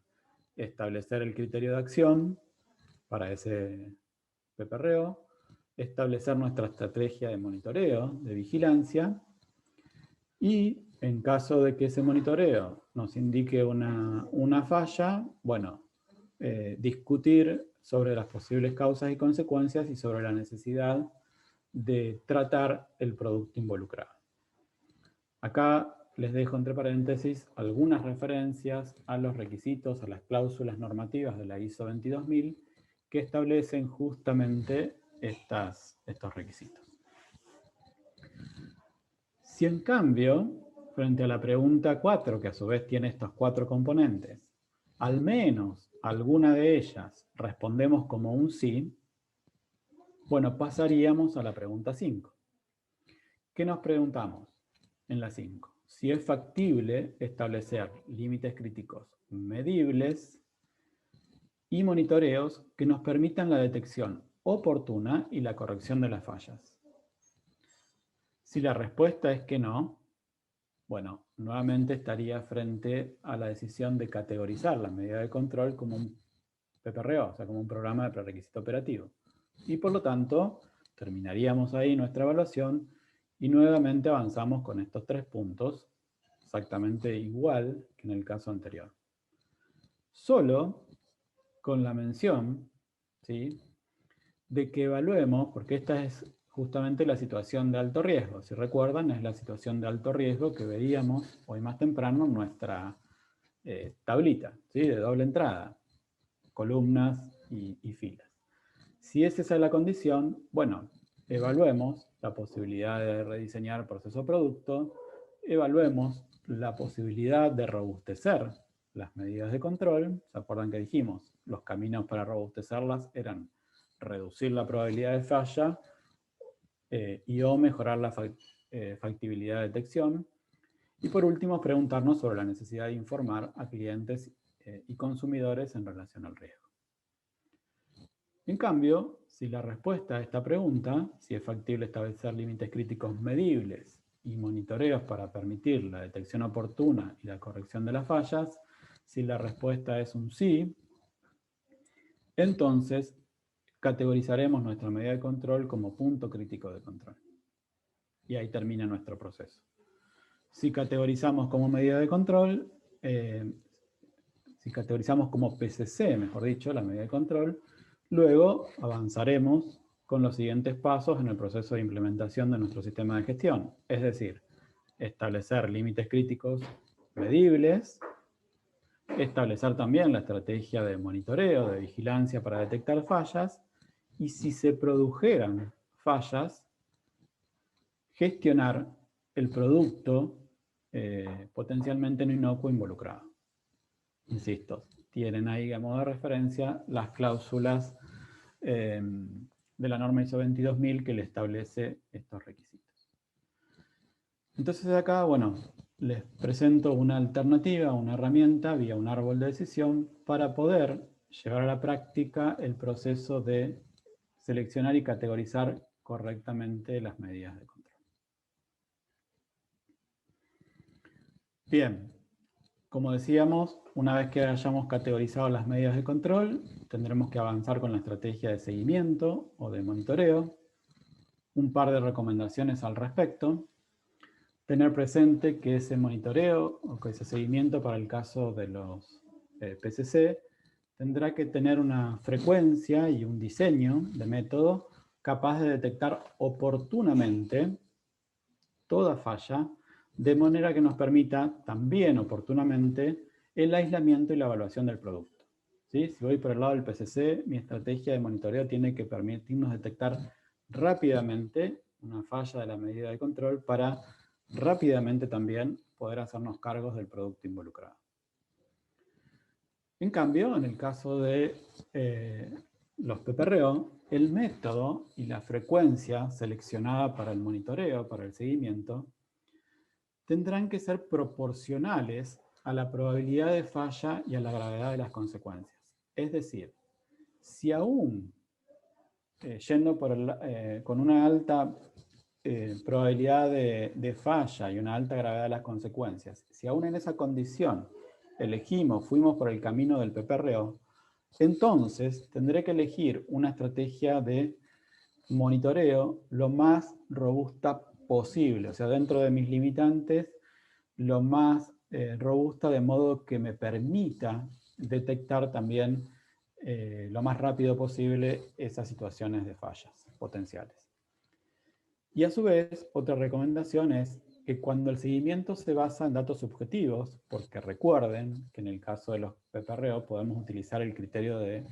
establecer el criterio de acción para ese PPRO, establecer nuestra estrategia de monitoreo, de vigilancia, y en caso de que ese monitoreo nos indique una falla, bueno, discutir sobre las posibles causas y consecuencias y sobre la necesidad de tratar el producto involucrado. Acá les dejo entre paréntesis algunas referencias a los requisitos, a las cláusulas normativas de la ISO 22000 que establecen justamente estos requisitos. Si en cambio, frente a la pregunta 4, que a su vez tiene estos 4 componentes, al menos alguna de ellas respondemos como un sí, bueno, pasaríamos a la pregunta 5. ¿Qué nos preguntamos en la 5? Si es factible establecer límites críticos medibles y monitoreos que nos permitan la detección oportuna y la corrección de las fallas. Si la respuesta es que no, bueno, nuevamente estaría frente a la decisión de categorizar la medida de control como un PPRO, o sea, como un programa de prerequisito operativo. Y por lo tanto, terminaríamos ahí nuestra evaluación y nuevamente avanzamos con estos 3 puntos, exactamente igual que en el caso anterior. Solo con la mención, ¿sí?, de que evaluemos, porque esta es justamente la situación de alto riesgo. Si recuerdan, es la situación de alto riesgo que veíamos hoy más temprano en nuestra tablita, ¿sí?, de doble entrada, columnas y filas. Si esa es la condición, bueno, evaluemos la posibilidad de rediseñar proceso-producto, evaluemos la posibilidad de robustecer las medidas de control. ¿Se acuerdan que dijimos? Los caminos para robustecerlas eran reducir la probabilidad de falla y o mejorar la factibilidad de detección. Y por último, preguntarnos sobre la necesidad de informar a clientes y consumidores en relación al riesgo. En cambio, si la respuesta a esta pregunta, si es factible establecer límites críticos medibles y monitoreos para permitir la detección oportuna y la corrección de las fallas, si la respuesta es un sí, entonces categorizaremos nuestra medida de control como punto crítico de control. Y ahí termina nuestro proceso. Si categorizamos como medida de control, si categorizamos como PCC, mejor dicho, la medida de control, luego avanzaremos con los siguientes pasos en el proceso de implementación de nuestro sistema de gestión. Es decir, establecer límites críticos medibles, establecer también la estrategia de monitoreo, de vigilancia para detectar fallas, y si se produjeran fallas, gestionar el producto potencialmente no inocuo involucrado. Insisto, tienen ahí a modo de referencia las cláusulas de la norma ISO 22000 que le establece estos requisitos. Entonces acá, bueno, les presento una alternativa, una herramienta vía un árbol de decisión para poder llevar a la práctica el proceso de seleccionar y categorizar correctamente las medidas de control. Bien, como decíamos, una vez que hayamos categorizado las medidas de control, tendremos que avanzar con la estrategia de seguimiento o de monitoreo. Un par de recomendaciones al respecto. tener presente que ese monitoreo o que ese seguimiento para el caso de los PCC tendrá que tener una frecuencia y un diseño de método capaz de detectar oportunamente toda falla, de manera que nos permita también oportunamente el aislamiento y la evaluación del producto. ¿Sí? Si voy por el lado del PCC, mi estrategia de monitoreo tiene que permitirnos detectar rápidamente una falla de la medida de control para rápidamente también poder hacernos cargos del producto involucrado. En cambio, en el caso de los PPRO, el método y la frecuencia seleccionada para el monitoreo, para el seguimiento, tendrán que ser proporcionales a la probabilidad de falla y a la gravedad de las consecuencias. Es decir, si aún yendo con una alta probabilidad de falla y una alta gravedad de las consecuencias, si aún en esa condición fuimos por el camino del PPRO, entonces tendré que elegir una estrategia de monitoreo lo más robusta posible, o sea, dentro de mis limitantes, lo más robusta, de modo que me permita detectar también lo más rápido posible esas situaciones de fallas potenciales. Y a su vez, otra recomendación es que cuando el seguimiento se basa en datos subjetivos, porque recuerden que en el caso de los PPRO podemos utilizar el criterio de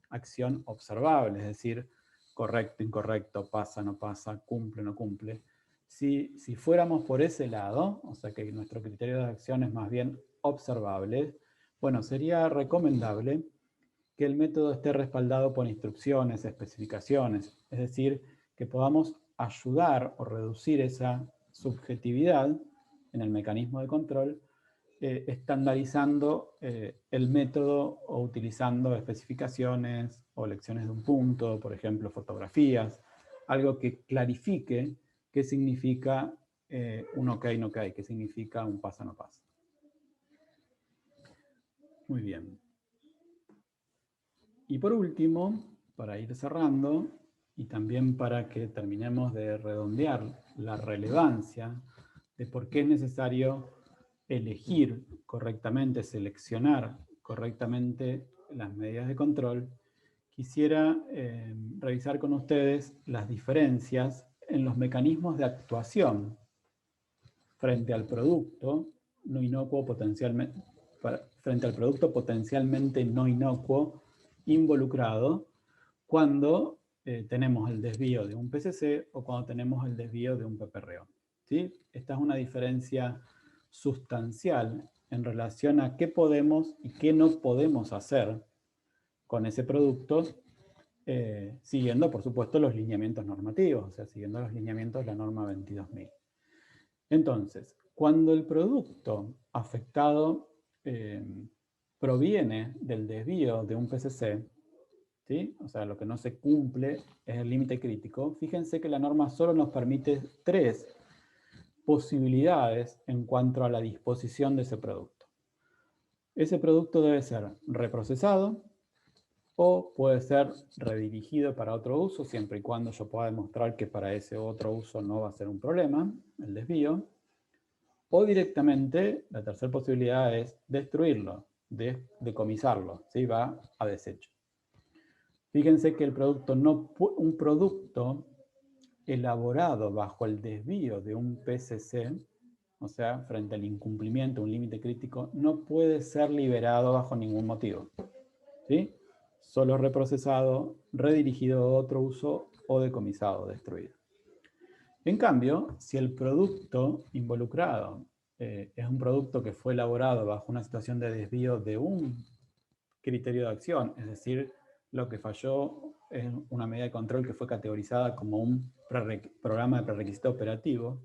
acción observable, es decir, correcto, incorrecto, pasa, no pasa, cumple, no cumple. Si fuéramos por ese lado, o sea que nuestro criterio de acción es más bien observable, bueno, sería recomendable que el método esté respaldado por instrucciones, especificaciones, es decir, que podamos ayudar o reducir esa subjetividad en el mecanismo de control, estandarizando el método o utilizando especificaciones o lecciones de un punto, por ejemplo, fotografías, algo que clarifique qué significa un ok, no ok, qué significa un pasa, no pasa. Muy bien. Y por último, para ir cerrando, y también para que terminemos de redondear la relevancia de por qué es necesario elegir correctamente, seleccionar correctamente las medidas de control, quisiera revisar con ustedes las diferencias en los mecanismos de actuación frente al producto no inocuo potencialmente no inocuo involucrado cuando tenemos el desvío de un PCC o cuando tenemos el desvío de un PPRO. ¿Sí? Esta es una diferencia sustancial en relación a qué podemos y qué no podemos hacer con ese producto, siguiendo, por supuesto, los lineamientos normativos, o sea, siguiendo los lineamientos de la norma 22.000. Entonces, cuando el producto afectado proviene del desvío de un PCC, ¿sí? O sea, lo que no se cumple es el límite crítico, fíjense que la norma solo nos permite 3 posibilidades en cuanto a la disposición de ese producto. Ese producto debe ser reprocesado o puede ser redirigido para otro uso, siempre y cuando yo pueda demostrar que para ese otro uso no va a ser un problema, el desvío. O directamente, la tercera posibilidad es destruirlo, decomisarlo, ¿sí? Va a desecho. Fíjense que un producto elaborado bajo el desvío de un PCC, o sea, frente al incumplimiento de un límite crítico, no puede ser liberado bajo ningún motivo. ¿Sí? Solo reprocesado, redirigido a otro uso o decomisado, destruido. En cambio, si el producto involucrado es un producto que fue elaborado bajo una situación de desvío de un criterio de acción, es decir, lo que falló es una medida de control que fue categorizada como un programa de prerequisito operativo,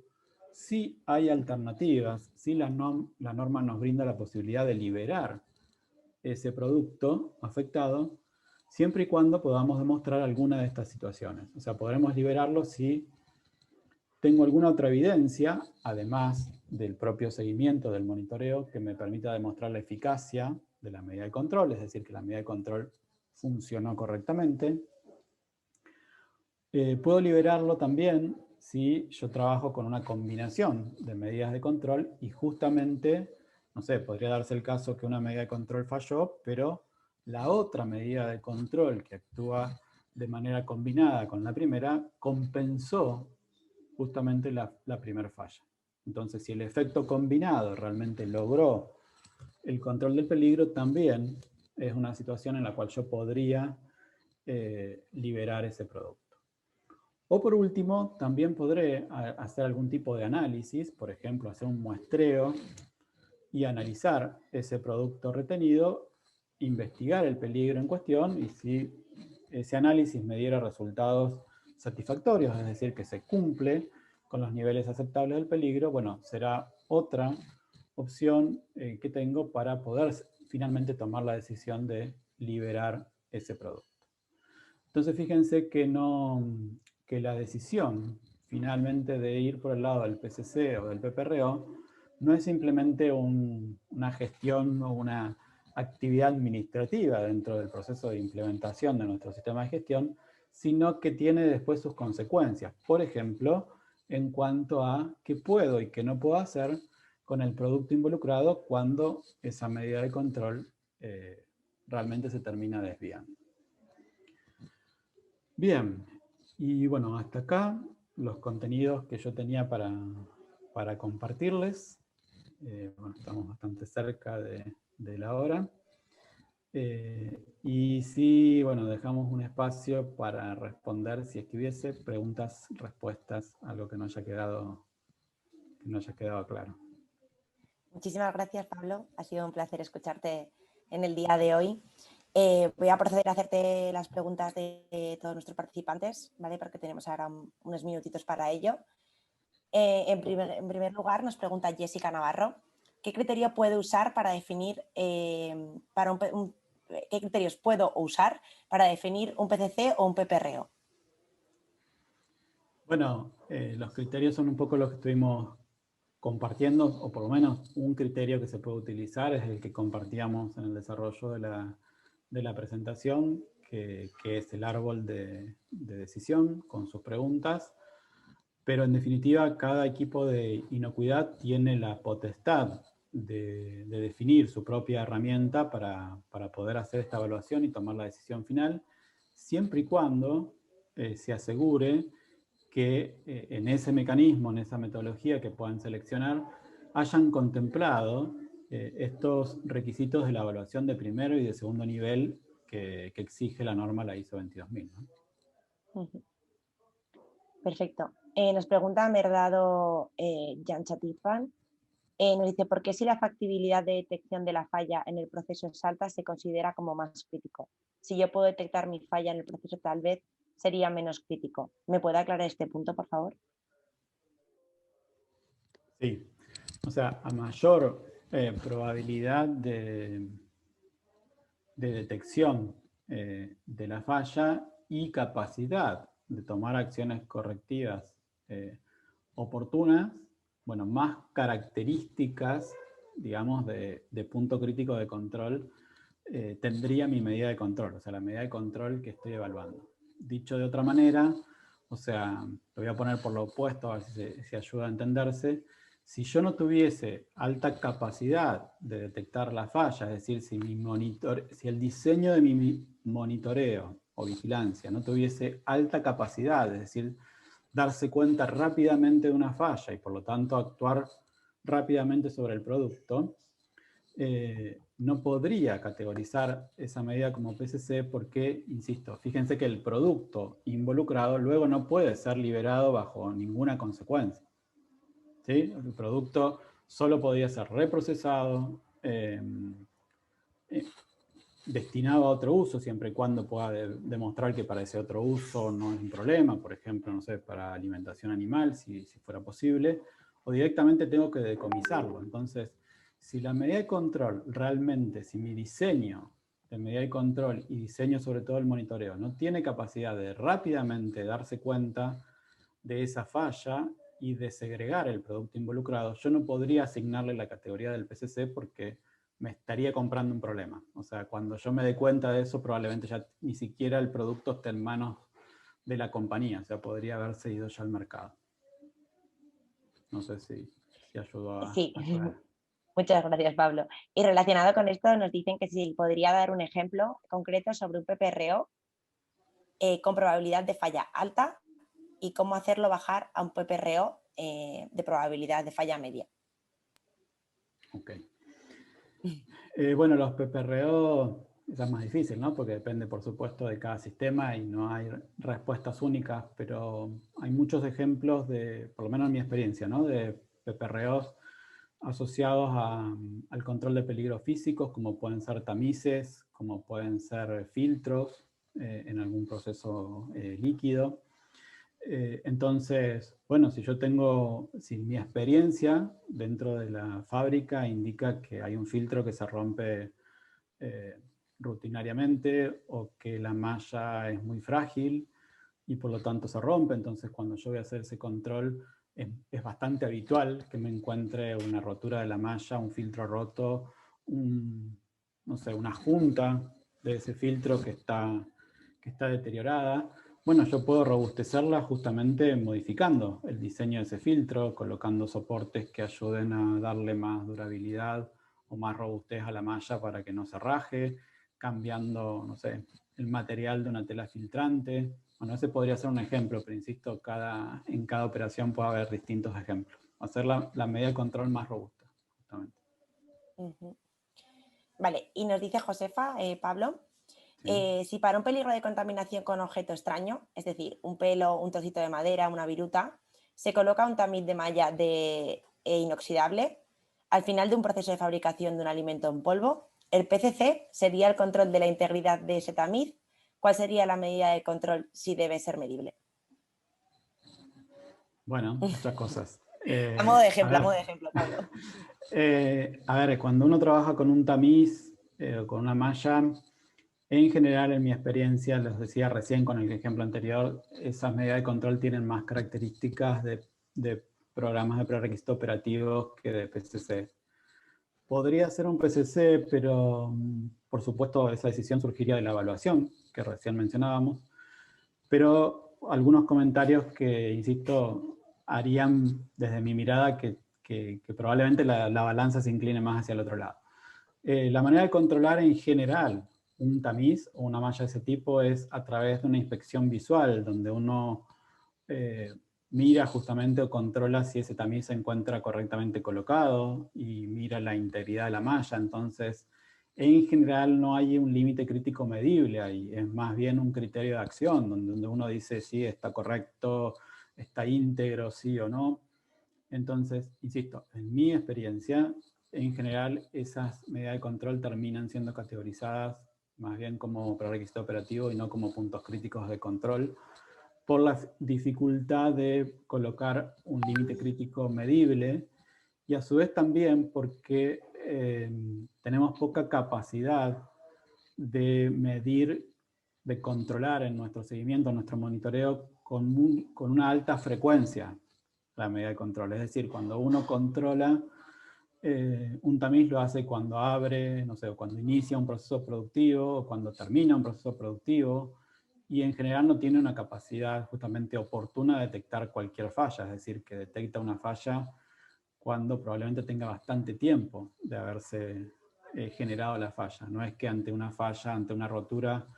sí hay alternativas, sí la norma nos brinda la posibilidad de liberar ese producto afectado, siempre y cuando podamos demostrar alguna de estas situaciones. O sea, podremos liberarlo si tengo alguna otra evidencia, además del propio seguimiento del monitoreo, que me permita demostrar la eficacia de la medida de control, es decir, que la medida de control funcionó correctamente. Puedo liberarlo también si yo trabajo con una combinación de medidas de control y justamente, no sé, podría darse el caso que una medida de control falló, pero la otra medida de control que actúa de manera combinada con la primera compensó justamente la primera falla. Entonces, si el efecto combinado realmente logró el control del peligro, también es una situación en la cual yo podría liberar ese producto. O por último, también podré hacer algún tipo de análisis, por ejemplo, hacer un muestreo y analizar ese producto retenido, investigar el peligro en cuestión y si ese análisis me diera resultados satisfactorios, es decir, que se cumple con los niveles aceptables del peligro, bueno, será otra opción que tengo para poder finalmente tomar la decisión de liberar ese producto. Entonces fíjense que la decisión finalmente de ir por el lado del PCC o del PPRO no es simplemente una gestión o una actividad administrativa dentro del proceso de implementación de nuestro sistema de gestión, sino que tiene después sus consecuencias. Por ejemplo, en cuanto a qué puedo y qué no puedo hacer con el producto involucrado cuando esa medida de control realmente se termina desviando. Bien, y bueno, hasta acá los contenidos que yo tenía para compartirles. Bueno, estamos bastante cerca de la hora. Y sí, bueno, dejamos un espacio para responder, si es que hubiese, preguntas, respuestas, algo que no haya quedado claro. Muchísimas gracias, Pablo. Ha sido un placer escucharte en el día de hoy. Voy a proceder a hacerte las preguntas de todos nuestros participantes, ¿vale? Porque tenemos ahora unos minutitos para ello. En primer lugar, nos pregunta Jessica Navarro, ¿qué criterio puedo usar para definir qué criterios puedo usar para definir un PCC o un PPRO? Bueno, los criterios son un poco los que estuvimos compartiendo, o por lo menos un criterio que se puede utilizar es el que compartíamos en el desarrollo de la presentación, que es el árbol de decisión con sus preguntas, pero en definitiva cada equipo de inocuidad tiene la potestad de definir su propia herramienta para poder hacer esta evaluación y tomar la decisión final, siempre y cuando se asegure que en ese mecanismo, en esa metodología que puedan seleccionar, hayan contemplado estos requisitos de la evaluación de primero y de segundo nivel que exige la norma, la ISO 22000, ¿no? Perfecto. Nos pregunta Merdado Jan Chatifan, nos dice, ¿por qué si la factibilidad de detección de la falla en el proceso es alta se considera como más crítico? Si yo puedo detectar mi falla en el proceso, tal vez sería menos crítico. ¿Me puede aclarar este punto, por favor? Sí. O sea, a mayor probabilidad de detección de la falla y capacidad de tomar acciones correctivas oportunas, bueno, más características, digamos, de punto crítico de control tendría mi medida de control, o sea, la medida de control que estoy evaluando. Dicho de otra manera, o sea, lo voy a poner por lo opuesto, a ver si ayuda a entenderse. Si yo no tuviese alta capacidad de detectar la falla, es decir, si el diseño de mi monitoreo o vigilancia no tuviese alta capacidad, es decir, darse cuenta rápidamente de una falla y por lo tanto actuar rápidamente sobre el producto, no podría categorizar esa medida como PCC porque, insisto, fíjense que el producto involucrado luego no puede ser liberado bajo ninguna consecuencia. ¿Sí? El producto solo podría ser reprocesado, destinado a otro uso, siempre y cuando pueda demostrar que para ese otro uso no es un problema, por ejemplo, no sé, para alimentación animal, si fuera posible, o directamente tengo que decomisarlo. Entonces, si la medida de control realmente, si mi diseño de medida de control y diseño sobre todo el monitoreo no tiene capacidad de rápidamente darse cuenta de esa falla y de segregar el producto involucrado, yo no podría asignarle la categoría del PCC porque me estaría comprando un problema. O sea, cuando yo me dé cuenta de eso, probablemente ya ni siquiera el producto esté en manos de la compañía, o sea, podría haberse ido ya al mercado. No sé si ayudó a Sí, aclarar. muchas gracias, Pablo. Y relacionado con esto, nos dicen que si podría dar un ejemplo concreto sobre un PPRO con probabilidad de falla alta y cómo hacerlo bajar a un PPRO de probabilidad de falla media. Ok. Bueno, los PPRO es más difícil, ¿no? Porque depende, por supuesto, de cada sistema y no hay respuestas únicas, pero hay muchos ejemplos por lo menos en mi experiencia, ¿no? De PPROs asociados al control de peligros físicos, como pueden ser tamices, como pueden ser filtros en algún proceso líquido. Entonces, bueno, si mi experiencia dentro de la fábrica indica que hay un filtro que se rompe rutinariamente o que la malla es muy frágil y por lo tanto se rompe, entonces cuando yo voy a hacer ese control es bastante habitual que me encuentre una rotura de la malla, un filtro roto, no sé, una junta de ese filtro que está deteriorada. Bueno, yo puedo robustecerla justamente modificando el diseño de ese filtro, colocando soportes que ayuden a darle más durabilidad o más robustez a la malla para que no se raje, cambiando, no sé, el material de una tela filtrante. Bueno, ese podría ser un ejemplo, pero insisto, en cada operación puede haber distintos ejemplos. Hacer la medida de control más robusta, justamente. Vale, y nos dice Josefa, Pablo, Sí. si para un peligro de contaminación con objeto extraño, es decir, un pelo, un trocito de madera, una viruta, se coloca un tamiz de malla inoxidable al final de un proceso de fabricación de un alimento en polvo, el PCC sería el control de la integridad de ese tamiz. ¿Cuál sería la medida de control si debe ser medible? Bueno, muchas cosas. A modo de A ver, ejemplo, Pablo. a ver, cuando uno trabaja con un tamiz o con una malla, en general, en mi experiencia, les decía recién con el ejemplo anterior, esas medidas de control tienen más características de programas de prerequisito operativos que de PCC. Podría ser un PCC, pero por supuesto esa decisión surgiría de la evaluación que recién mencionábamos. Pero algunos comentarios que, insisto, harían desde mi mirada que probablemente la balanza se incline más hacia el otro lado. La manera de controlar en general un tamiz o una malla de ese tipo es a través de una inspección visual, donde uno mira justamente o controla si ese tamiz se encuentra correctamente colocado y mira la integridad de la malla. Entonces, en general no hay un límite crítico medible ahí, es más bien un criterio de acción, donde uno dice si está correcto, está íntegro, sí o no. Entonces, insisto, en mi experiencia, en general esas medidas de control terminan siendo categorizadas más bien como prerequisito operativo y no como puntos críticos de control, por la dificultad de colocar un límite crítico medible y a su vez también porque tenemos poca capacidad de medir, de controlar en nuestro seguimiento, en nuestro monitoreo con una alta frecuencia la medida de control. Es decir, cuando uno controla un tamiz lo hace cuando abre, no sé, cuando inicia un proceso productivo o cuando termina un proceso productivo y en general no tiene una capacidad justamente oportuna de detectar cualquier falla, es decir, que detecta una falla cuando probablemente tenga bastante tiempo de haberse generado la falla. No es que ante una falla, ante una rotura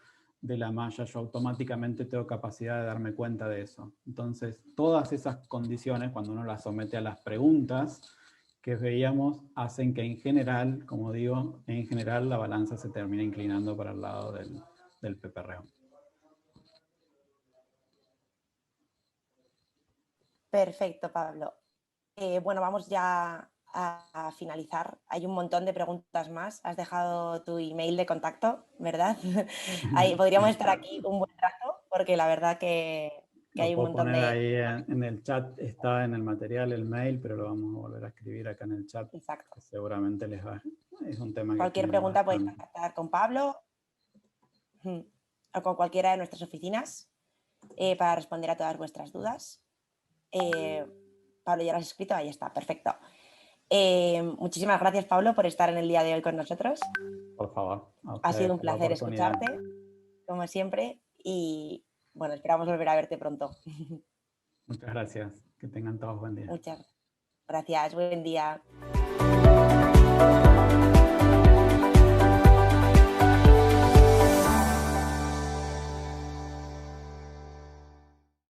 de la malla, yo automáticamente tengo capacidad de darme cuenta de eso. Entonces, todas esas condiciones, cuando uno las somete a las preguntas que veíamos, hacen que en general, como digo, en general la balanza se termina inclinando para el lado del PPRO. Perfecto, Pablo. Bueno, vamos ya a finalizar. Hay un montón de preguntas más. Has dejado tu email de contacto, ¿verdad? Ahí podríamos estar aquí un buen rato porque la verdad que Lo hay un puedo montón poner de... ahí en el chat, está en el material, el mail, pero lo vamos a volver a escribir acá en el chat, Exacto. que seguramente les va. Es un tema que Cualquier tienen pregunta podéis bastante. contactar con Pablo o con cualquiera de nuestras oficinas para responder a todas vuestras dudas. Pablo, ya lo has escrito, ahí está, perfecto. Muchísimas gracias, Pablo, por estar en el día de hoy con nosotros. Por favor, a Ha ustedes sido un por la placer oportunidad. escucharte, como siempre, y bueno, esperamos volver a verte pronto. Muchas gracias. Que tengan todos buen día. Muchas gracias. Gracias, buen día.